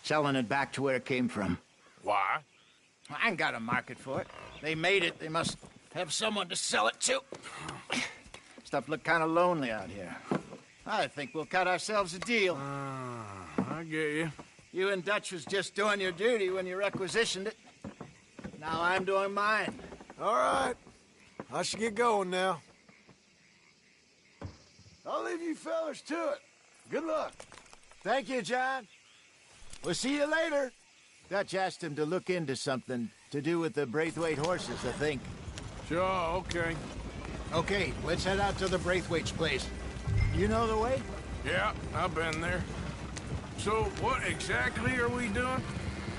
Selling it back to where it came from. Why? I ain't got a market for it. They made it. They must have someone to sell it to. Stuff look kind of lonely out here. I think we'll cut ourselves a deal. I get you. You and Dutch was just doing your duty when you requisitioned it. Now I'm doing mine. All right. I should get going now. I'll leave you fellas to it. Good luck. Thank you, John. We'll see you later. Dutch asked him to look into something to do with the Braithwaite horses, I think. Sure, okay. Okay, let's head out to the Braithwaite's place. You know the way? Yeah, I've been there. So, what exactly are we doing?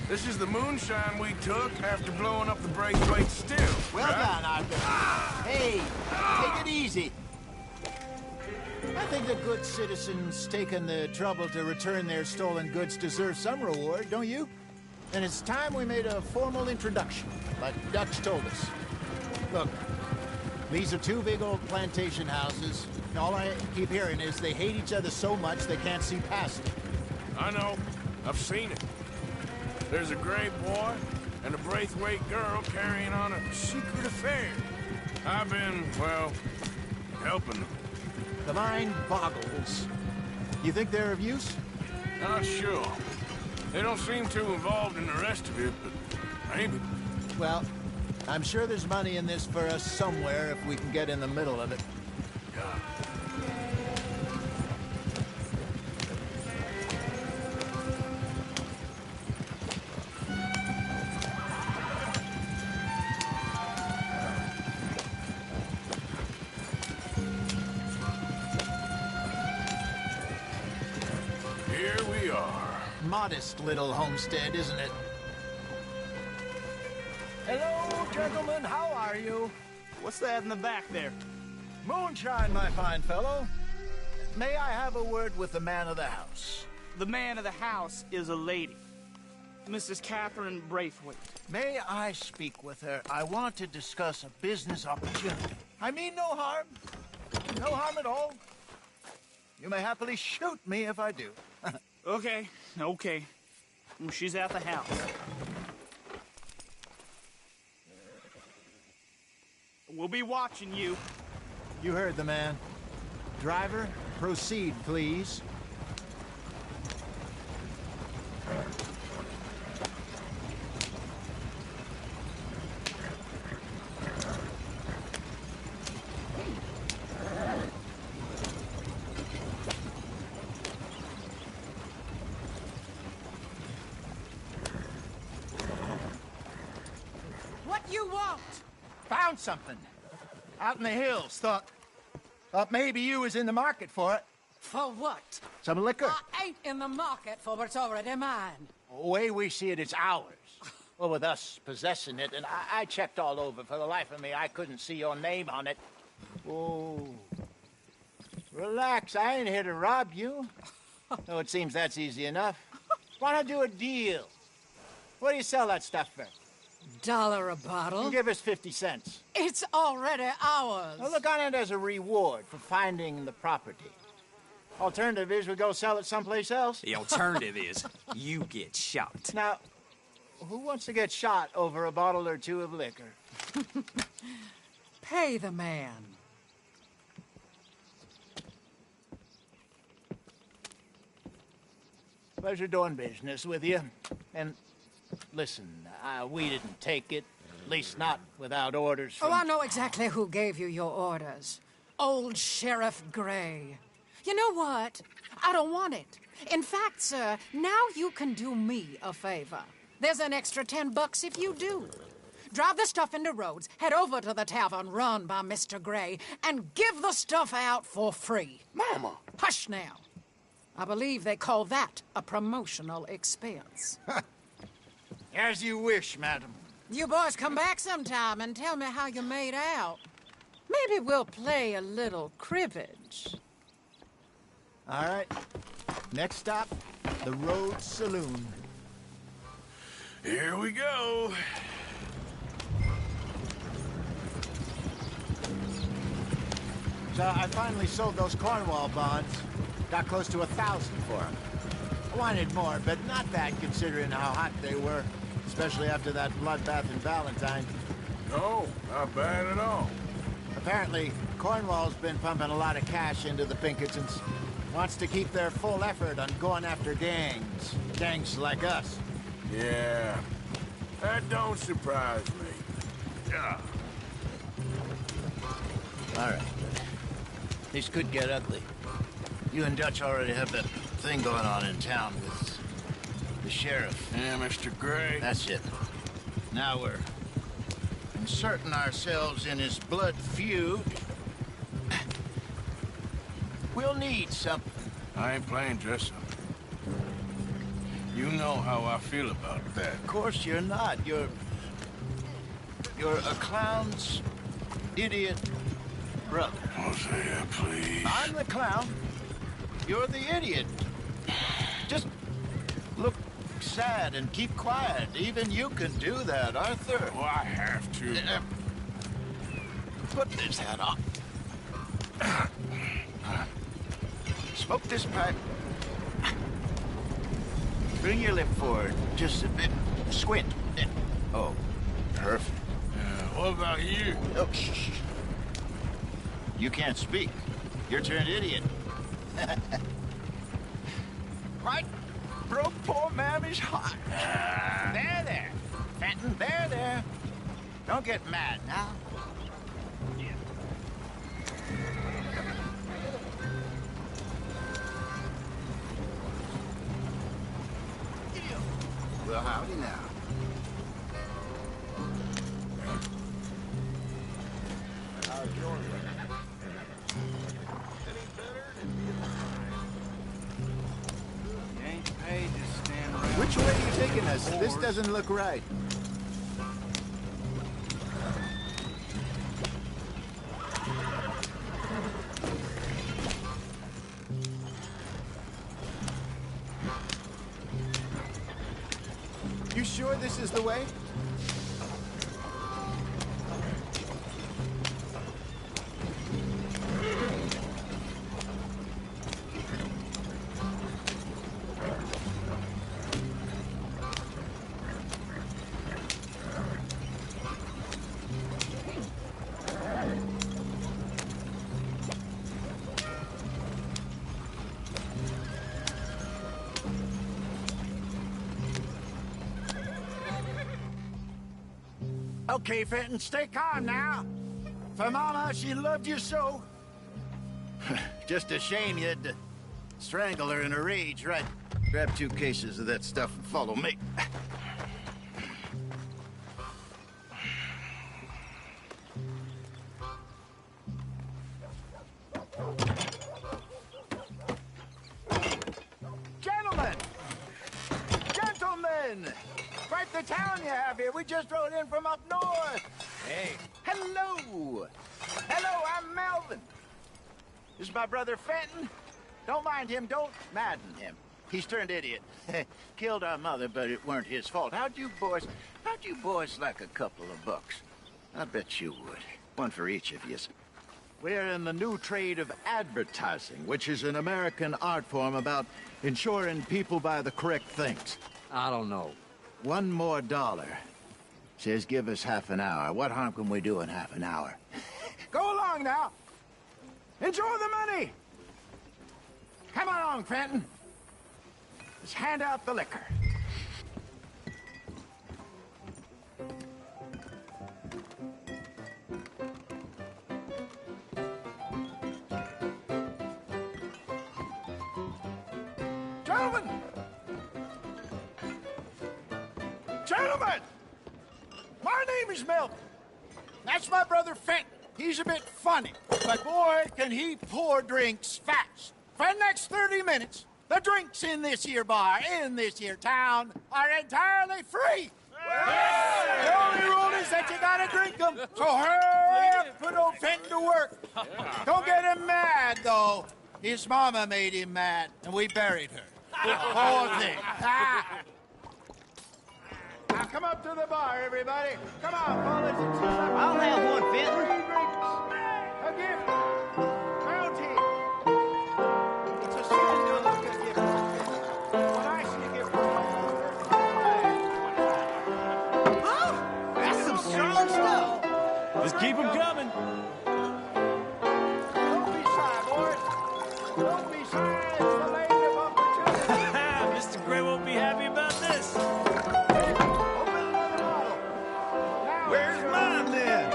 This is the moonshine we took after blowing up the Braithwaite still. Well right? done, Arthur. Hey, take it easy. I think the good citizens taking the trouble to return their stolen goods deserve some reward, don't you? And it's time we made a formal introduction, like Dutch told us. Look, these are two big old plantation houses. All I keep hearing is they hate each other so much they can't see past it. I know. I've seen it. There's a gray boy and a Braithwaite girl carrying on a secret affair. I've been, well, helping them. The mind boggles. You think they're of use? Not sure. They don't seem too involved in the rest of it, but maybe. Well, I'm sure there's money in this for us somewhere if we can get in the middle of it. Here we are. Modest little homestead, isn't it? Hello, gentlemen. How are you? What's that in the back there? Moonshine, my fine fellow. May I have a word with the man of the house? The man of the house is a lady. Mrs. Catherine Braithwaite. May I speak with her? I want to discuss a business opportunity. I mean no harm. No harm at all. You may happily shoot me if I do. Okay. She's at the house. We'll be watching you. You heard the man. Driver, proceed, please. What you want? Found something. Out in the hills. Thought maybe you was in the market for it. For what? Some liquor. I ain't in the market for what's already mine. The way we see it, it's ours. Well, with us possessing it, and I checked all over. For the life of me, I couldn't see your name on it. Oh. Relax, I ain't here to rob you. No, it seems that's easy enough. Why not do a deal? What do you sell that stuff for? $1 a bottle? Give us 50 cents. It's already ours. Well, look on it as a reward for finding the property. Alternative is we go sell it someplace else. The alternative is you get shot. Now, who wants to get shot over a bottle or two of liquor? Pay the man. Pleasure doing business with you. And listen, we didn't take it. At least not without orders from... Oh, I know exactly who gave you your orders. Old Sheriff Gray. You know what? I don't want it. In fact, sir, now you can do me a favor. There's an extra $10 if you do. Drive the stuff into Rhodes, head over to the tavern run by Mr. Gray, and give the stuff out for free. Mama! Hush now. I believe they call that a promotional expense. As you wish, madam. You boys come back sometime and tell me how you made out. Maybe we'll play a little cribbage. All right. Next stop, the Rhodes Saloon. Here we go. So I finally sold those Cornwall bonds. Got close to 1,000 for them. I wanted more, but not that considering how hot they were. Especially after that bloodbath in Valentine. No, not bad at all. Apparently, Cornwall's been pumping a lot of cash into the Pinkertons. Wants to keep their full effort on going after gangs. Gangs like us. Yeah, that don't surprise me. Yeah. All right. This could get ugly. You and Dutch already have that thing going on in town with the sheriff. Yeah, Mr. Gray. That's it. Now we're inserting ourselves in his blood feud. We'll need something. I ain't playing dress-up. You know how I feel about that. Of course you're not. You're a clown's idiot brother. Hosea, please. I'm the clown. You're the idiot. Just look sad and keep quiet. Even you can do that, Arthur. Oh, I have to. Put this hat on. Smoke this pipe. Bring your lip forward just a bit. Squint. Oh, perfect. What about you? Oh, shh. You can't speak. You're turned idiot. Right? Broke poor Mammy's heart. There. Fenton, there. Don't get mad now. Well, howdy now. How's yours? You ain't paid to stand around. Which way are you taking us? This doesn't look right. You sure this is the way? Okay, Fenton, stay calm now. For Mama, she loved you so. Just a shame you had to strangle her in a rage, right? Grab 2 cases of that stuff and follow me. Gentlemen! Gentlemen, quite the town you have here. We just rode in from up north. Hey. Hello. Hello, I'm Melvin. This is my brother Fenton. Don't mind him. Don't madden him. He's turned idiot. Killed our mother, but it weren't his fault. How'd you boys like a couple of bucks? I bet you would. One for each of you. We're in the new trade of advertising, which is an American art form about ensuring people buy the correct things. I don't know. $1 more. Says give us half an hour. What harm can we do in half an hour? Go along now. Enjoy the money. Come along, Fenton. Let's hand out the liquor. Gentlemen! My name is Melvin. That's my brother Fenton. He's a bit funny, but boy, can he pour drinks fast. For the next 30 minutes, the drinks in this here bar, in this here town, are entirely free. The only rule is that you gotta drink them. So hurry up, put old Fenton to work. Don't get him mad, though. His mama made him mad, and we buried her. Poor thing. Now come up to the bar, everybody. Come on, fellas. I'll have one, Fenton. Free drinks. A gift. Bounty. It's a sin to look at gift. When I see a gift, That's some strong stuff. Just keep them coming. Don't be shy, boys. Don't be shy. It's the land of opportunity. Mr. Gray won't be happy about this. Where's mine then?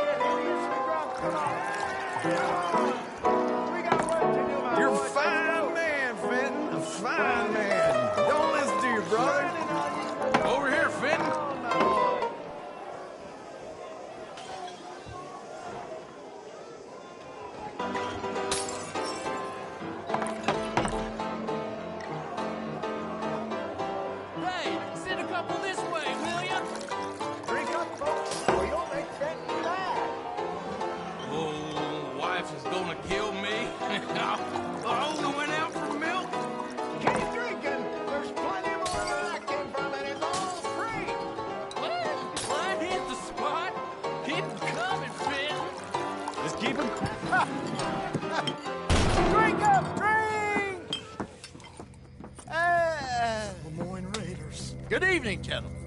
You're a fine man, Fenton. A fine man. Don't listen to your brother. Over here, Fenton. Hey, send a couple this way, will ya? Drink up, folks, or you'll make Fenton mad. Oh, wife is gonna kill me. I only went out for milk. Keep drinking. There's plenty more where that came from, and it's all free. What? Hit the spot. Keep 'em coming, Fenton. Just keep them. Drink up, drink! Lemoyne Raiders. Good evening, gentlemen.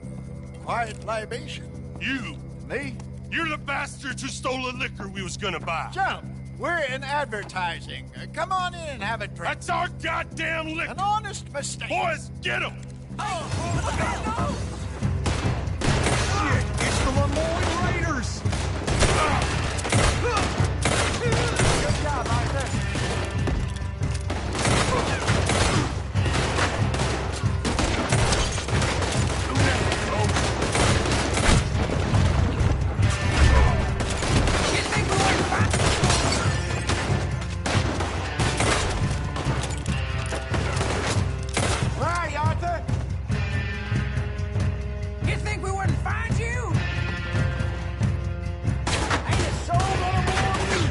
Quiet libation. You. Me? You're the bastards who stole the liquor we was gonna buy. Gentlemen, we're in advertising. Come on in and have a drink. That's our goddamn liquor. An honest mistake. Boys, get him! Shit, it's the Lemoyne Raiders. Good job, Arthur. Where are you, Arthur? You think we wouldn't find you? Ain't a soul gonna warn you.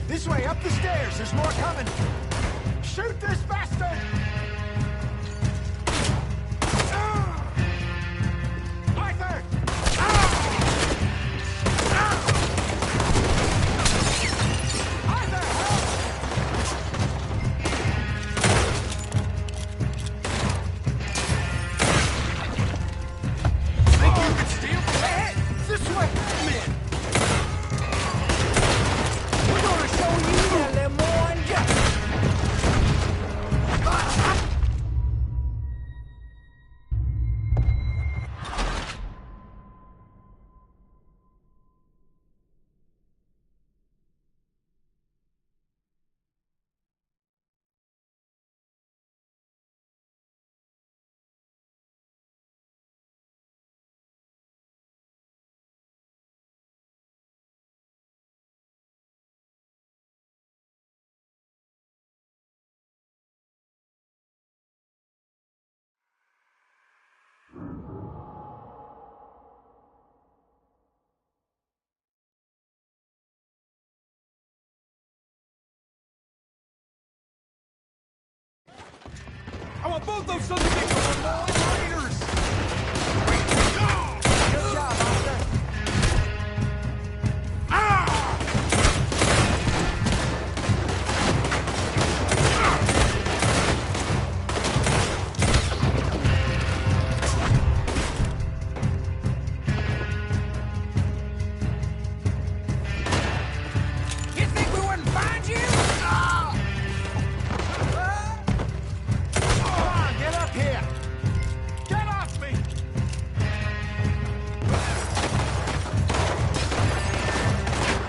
This way, up the stairs. There's more coming. Shoot this bastard! Arthur! Arthur, help! Think you can steal? Hey, this way! Come in. We're gonna show you the Lemoyne justice. want both those sons of bitches! Raiders! Good job, Oscar. You think we wouldn't find you? Come on, get up here. Get off me.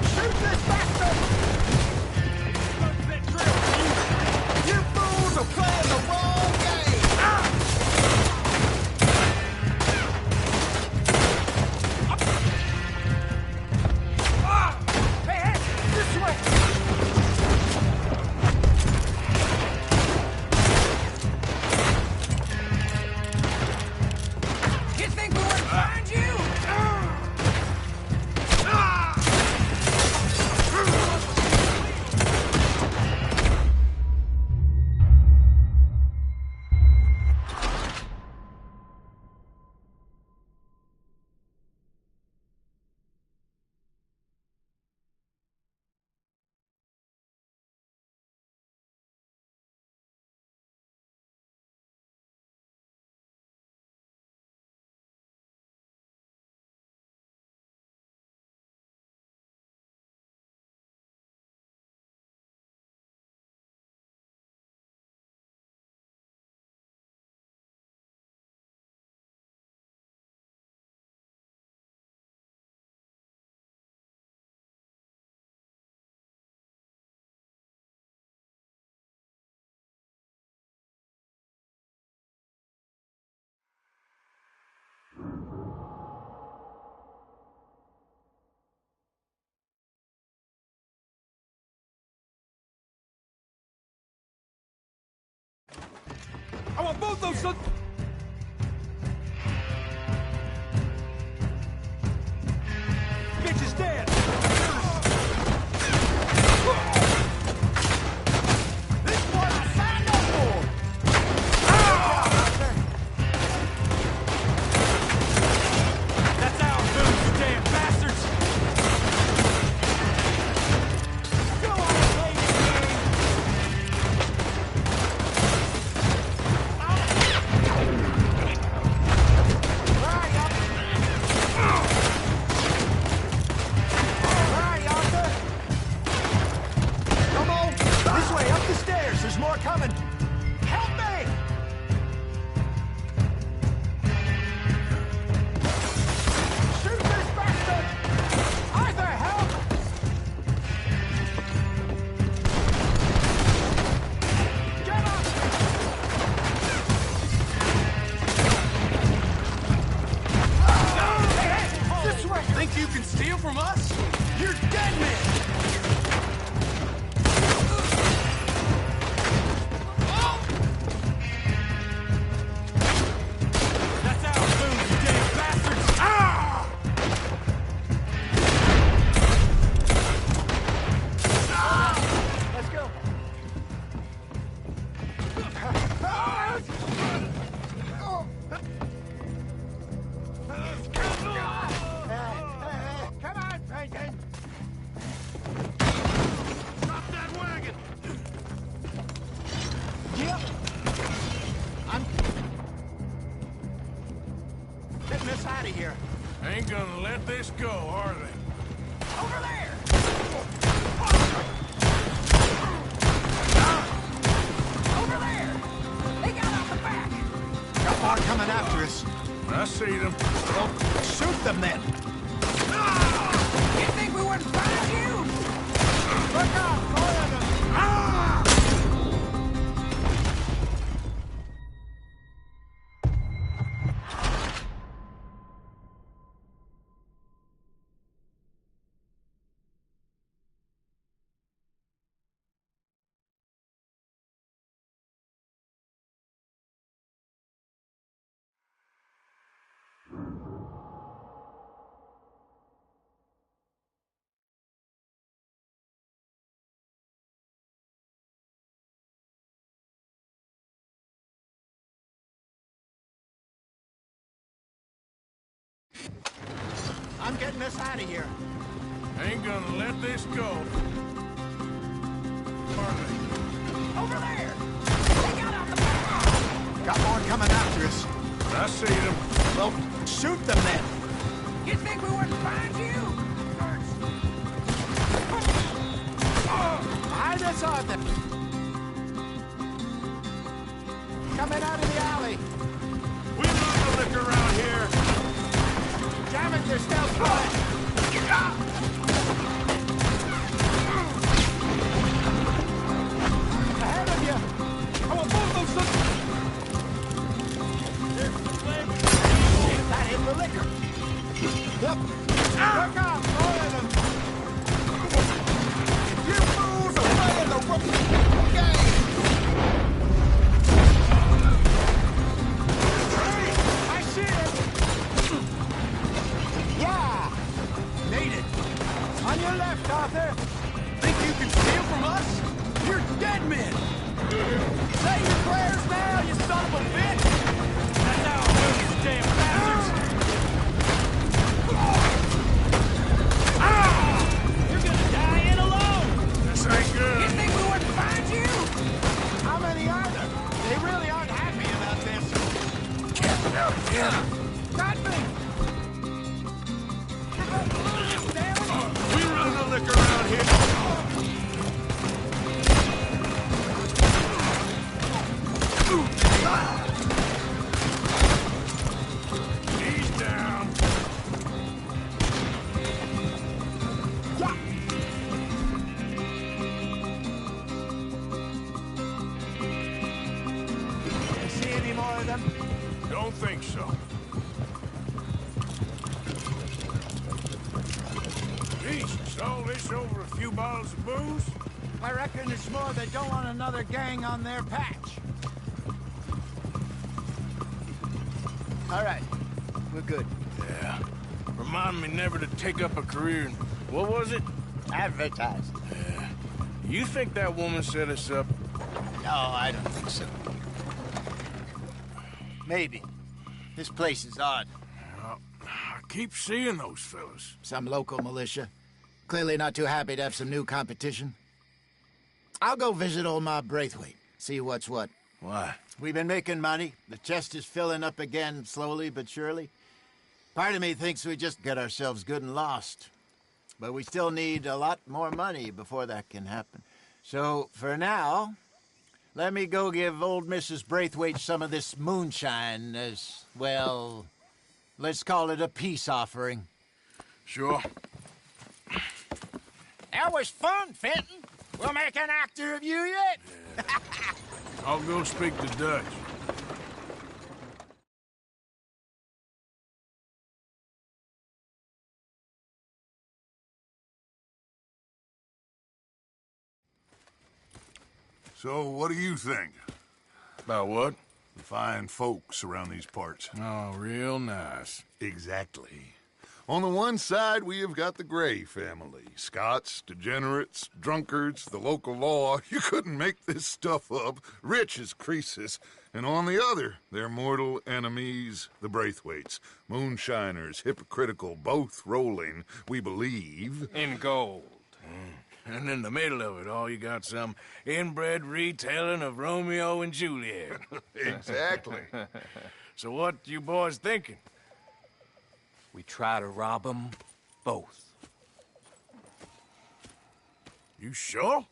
Shoot this bastard. You fools are playing the wrong game. Hey, hey, this way. You think we wouldn't find you? I want both those sons... Bitch is dead! This is what I signed up for. That's our food, you damn bastards! Go on, play this game. Right, Arthur. Come on, this way, up the stairs. There's more coming. Help me! Shoot this bastard! Arthur, help! Get up! Hey, hey, this way! Think you can steal from us? You're dead, man! That's our food, you damn bastards! Ah! Let's go. Come on, Peyton. Stop that wagon! Yep. I'm getting us out of here. Ain't gonna let this go, are they? Over there! Over there! They got out the back! Got more coming after us. I see them. Well, shoot them then. You think we wouldn't find you? Look out! More of them! I'm getting us out of here. Ain't gonna let this go. Over there! They got out the back! Got more coming after us. I see them. Well, shoot them then. You think we wouldn't find you? Hide us on them. Coming out of the alley. We love the liquor around here. Damn it, they're still flying. Ahead of you. I will move those things. That hit the liquor. Yep. Look out, more of them. You fools are playing the wrong game. I see it. Yeah. Made it. On your left, Arthur. Think you can steal from us? You're dead men! Say your prayers now, you son of a bitch! That's how I move, you damn bastards! You're gonna die in alone! This ain't good. You think we wouldn't find you? How many are there? They really aren't happy about this. Got me! We run the liquor around here. He's down. You see any more of them? Don't think so. Jesus, all this over a few bottles of booze? I reckon it's more they don't want another gang on their patch. All right, we're good. Yeah. Remind me never to take up a career in, what was it? Advertised. Yeah. You think that woman set us up? No, I don't think so. Maybe. This place is odd. Well, I keep seeing those fellas. Some local militia. Clearly not too happy to have some new competition. I'll go visit old Ma Braithwaite, see what's what. Why? We've been making money. The chest is filling up again, slowly but surely. Part of me thinks we just get ourselves good and lost. But we still need a lot more money before that can happen. So, for now, let me go give old Mrs. Braithwaite some of this moonshine as, well, let's call it a peace offering. Sure. That was fun, Fenton. We'll make an actor of you yet. Yeah. I'll go speak to Dutch. So, what do you think? About what? The fine folks around these parts. Oh, real nice. Exactly. On the one side, we have got the Gray family. Scots, degenerates, drunkards, the local law. You couldn't make this stuff up. Rich as Croesus. And on the other, their mortal enemies, the Braithwaites. Moonshiners, hypocritical, both rolling, we believe. In gold. And in the middle of it all, you got some inbred retelling of Romeo and Juliet. Exactly. So what you boys thinking? We try to rob them both. You sure?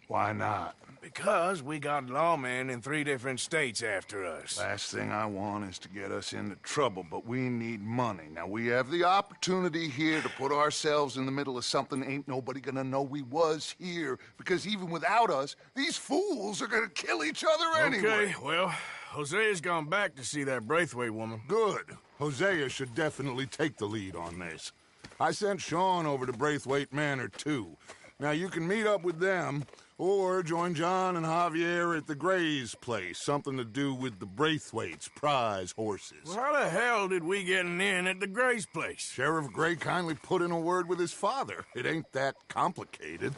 Why not? Because we got lawmen in 3 different states after us. Last thing I want is to get us into trouble, but we need money. Now, we have the opportunity here to put ourselves in the middle of something ain't nobody gonna know we was here, because even without us, these fools are gonna kill each other anyway. Okay, well, Hosea's gone back to see that Braithwaite woman. Good. Hosea should definitely take the lead on this. I sent Sean over to Braithwaite Manor, too. Now, you can meet up with them, or join John and Javier at the Gray's place. Something to do with the Braithwaite's prize horses. Well, how the hell did we get in at the Gray's place? Sheriff Gray kindly put in a word with his father. It ain't that complicated.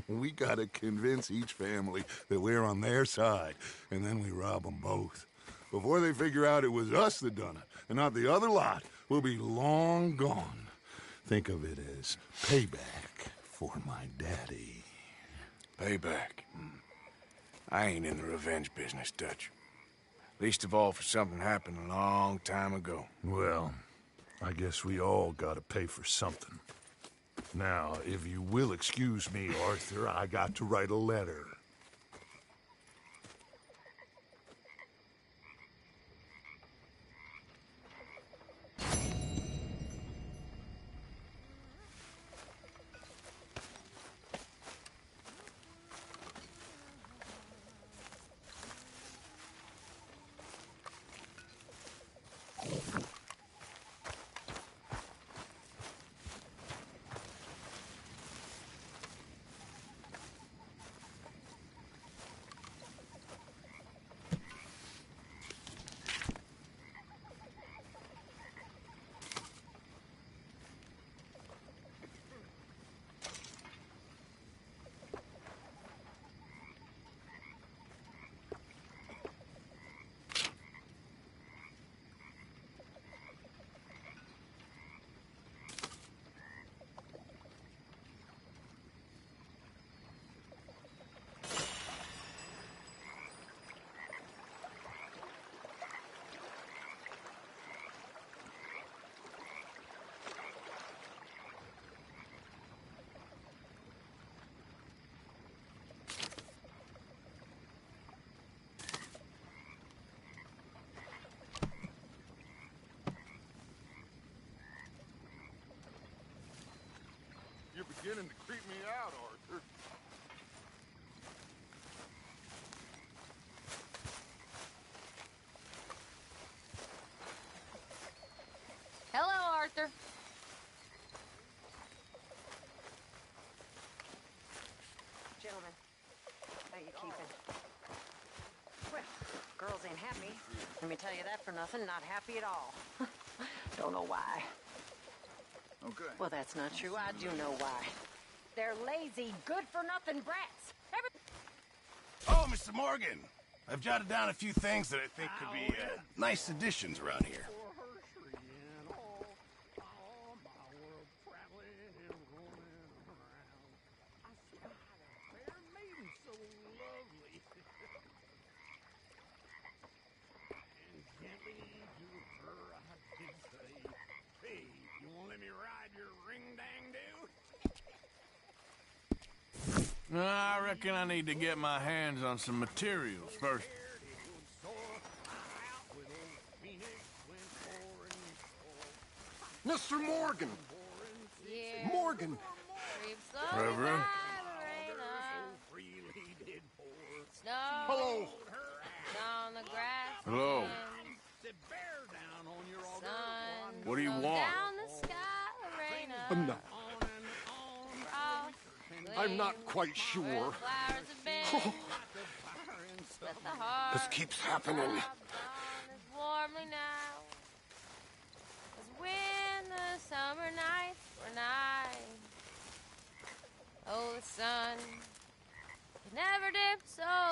We gotta convince each family that we're on their side, and then we rob them both. Before they figure out it was us that done it, and not the other lot, we'll be long gone. Think of it as payback for my daddy. Payback. I ain't in the revenge business, Dutch. Least of all for something happened a long time ago. Well, I guess we all gotta pay for something. Now, if you will excuse me, Arthur, I got to write a letter. You're beginning to creep me out, Arthur. Hello, Arthur. Gentlemen, how you keeping? Well, girls ain't happy. Let me tell you that for nothing. Not happy at all. Don't know why. Okay. Well, that's not true. I do know why. They're lazy, good-for-nothing brats. Oh, Mr. Morgan. I've jotted down a few things that I think could be nice additions around here. I reckon I need to get my hands on some materials first. Mr. Morgan! Morgan! Reverend? Hello! On the grass. Hello. What do you want? Down the sky, rain I'm not quite sure. This keeps happening. Warmly now, as when the summer nights were nice. Oh, the sun never dipped so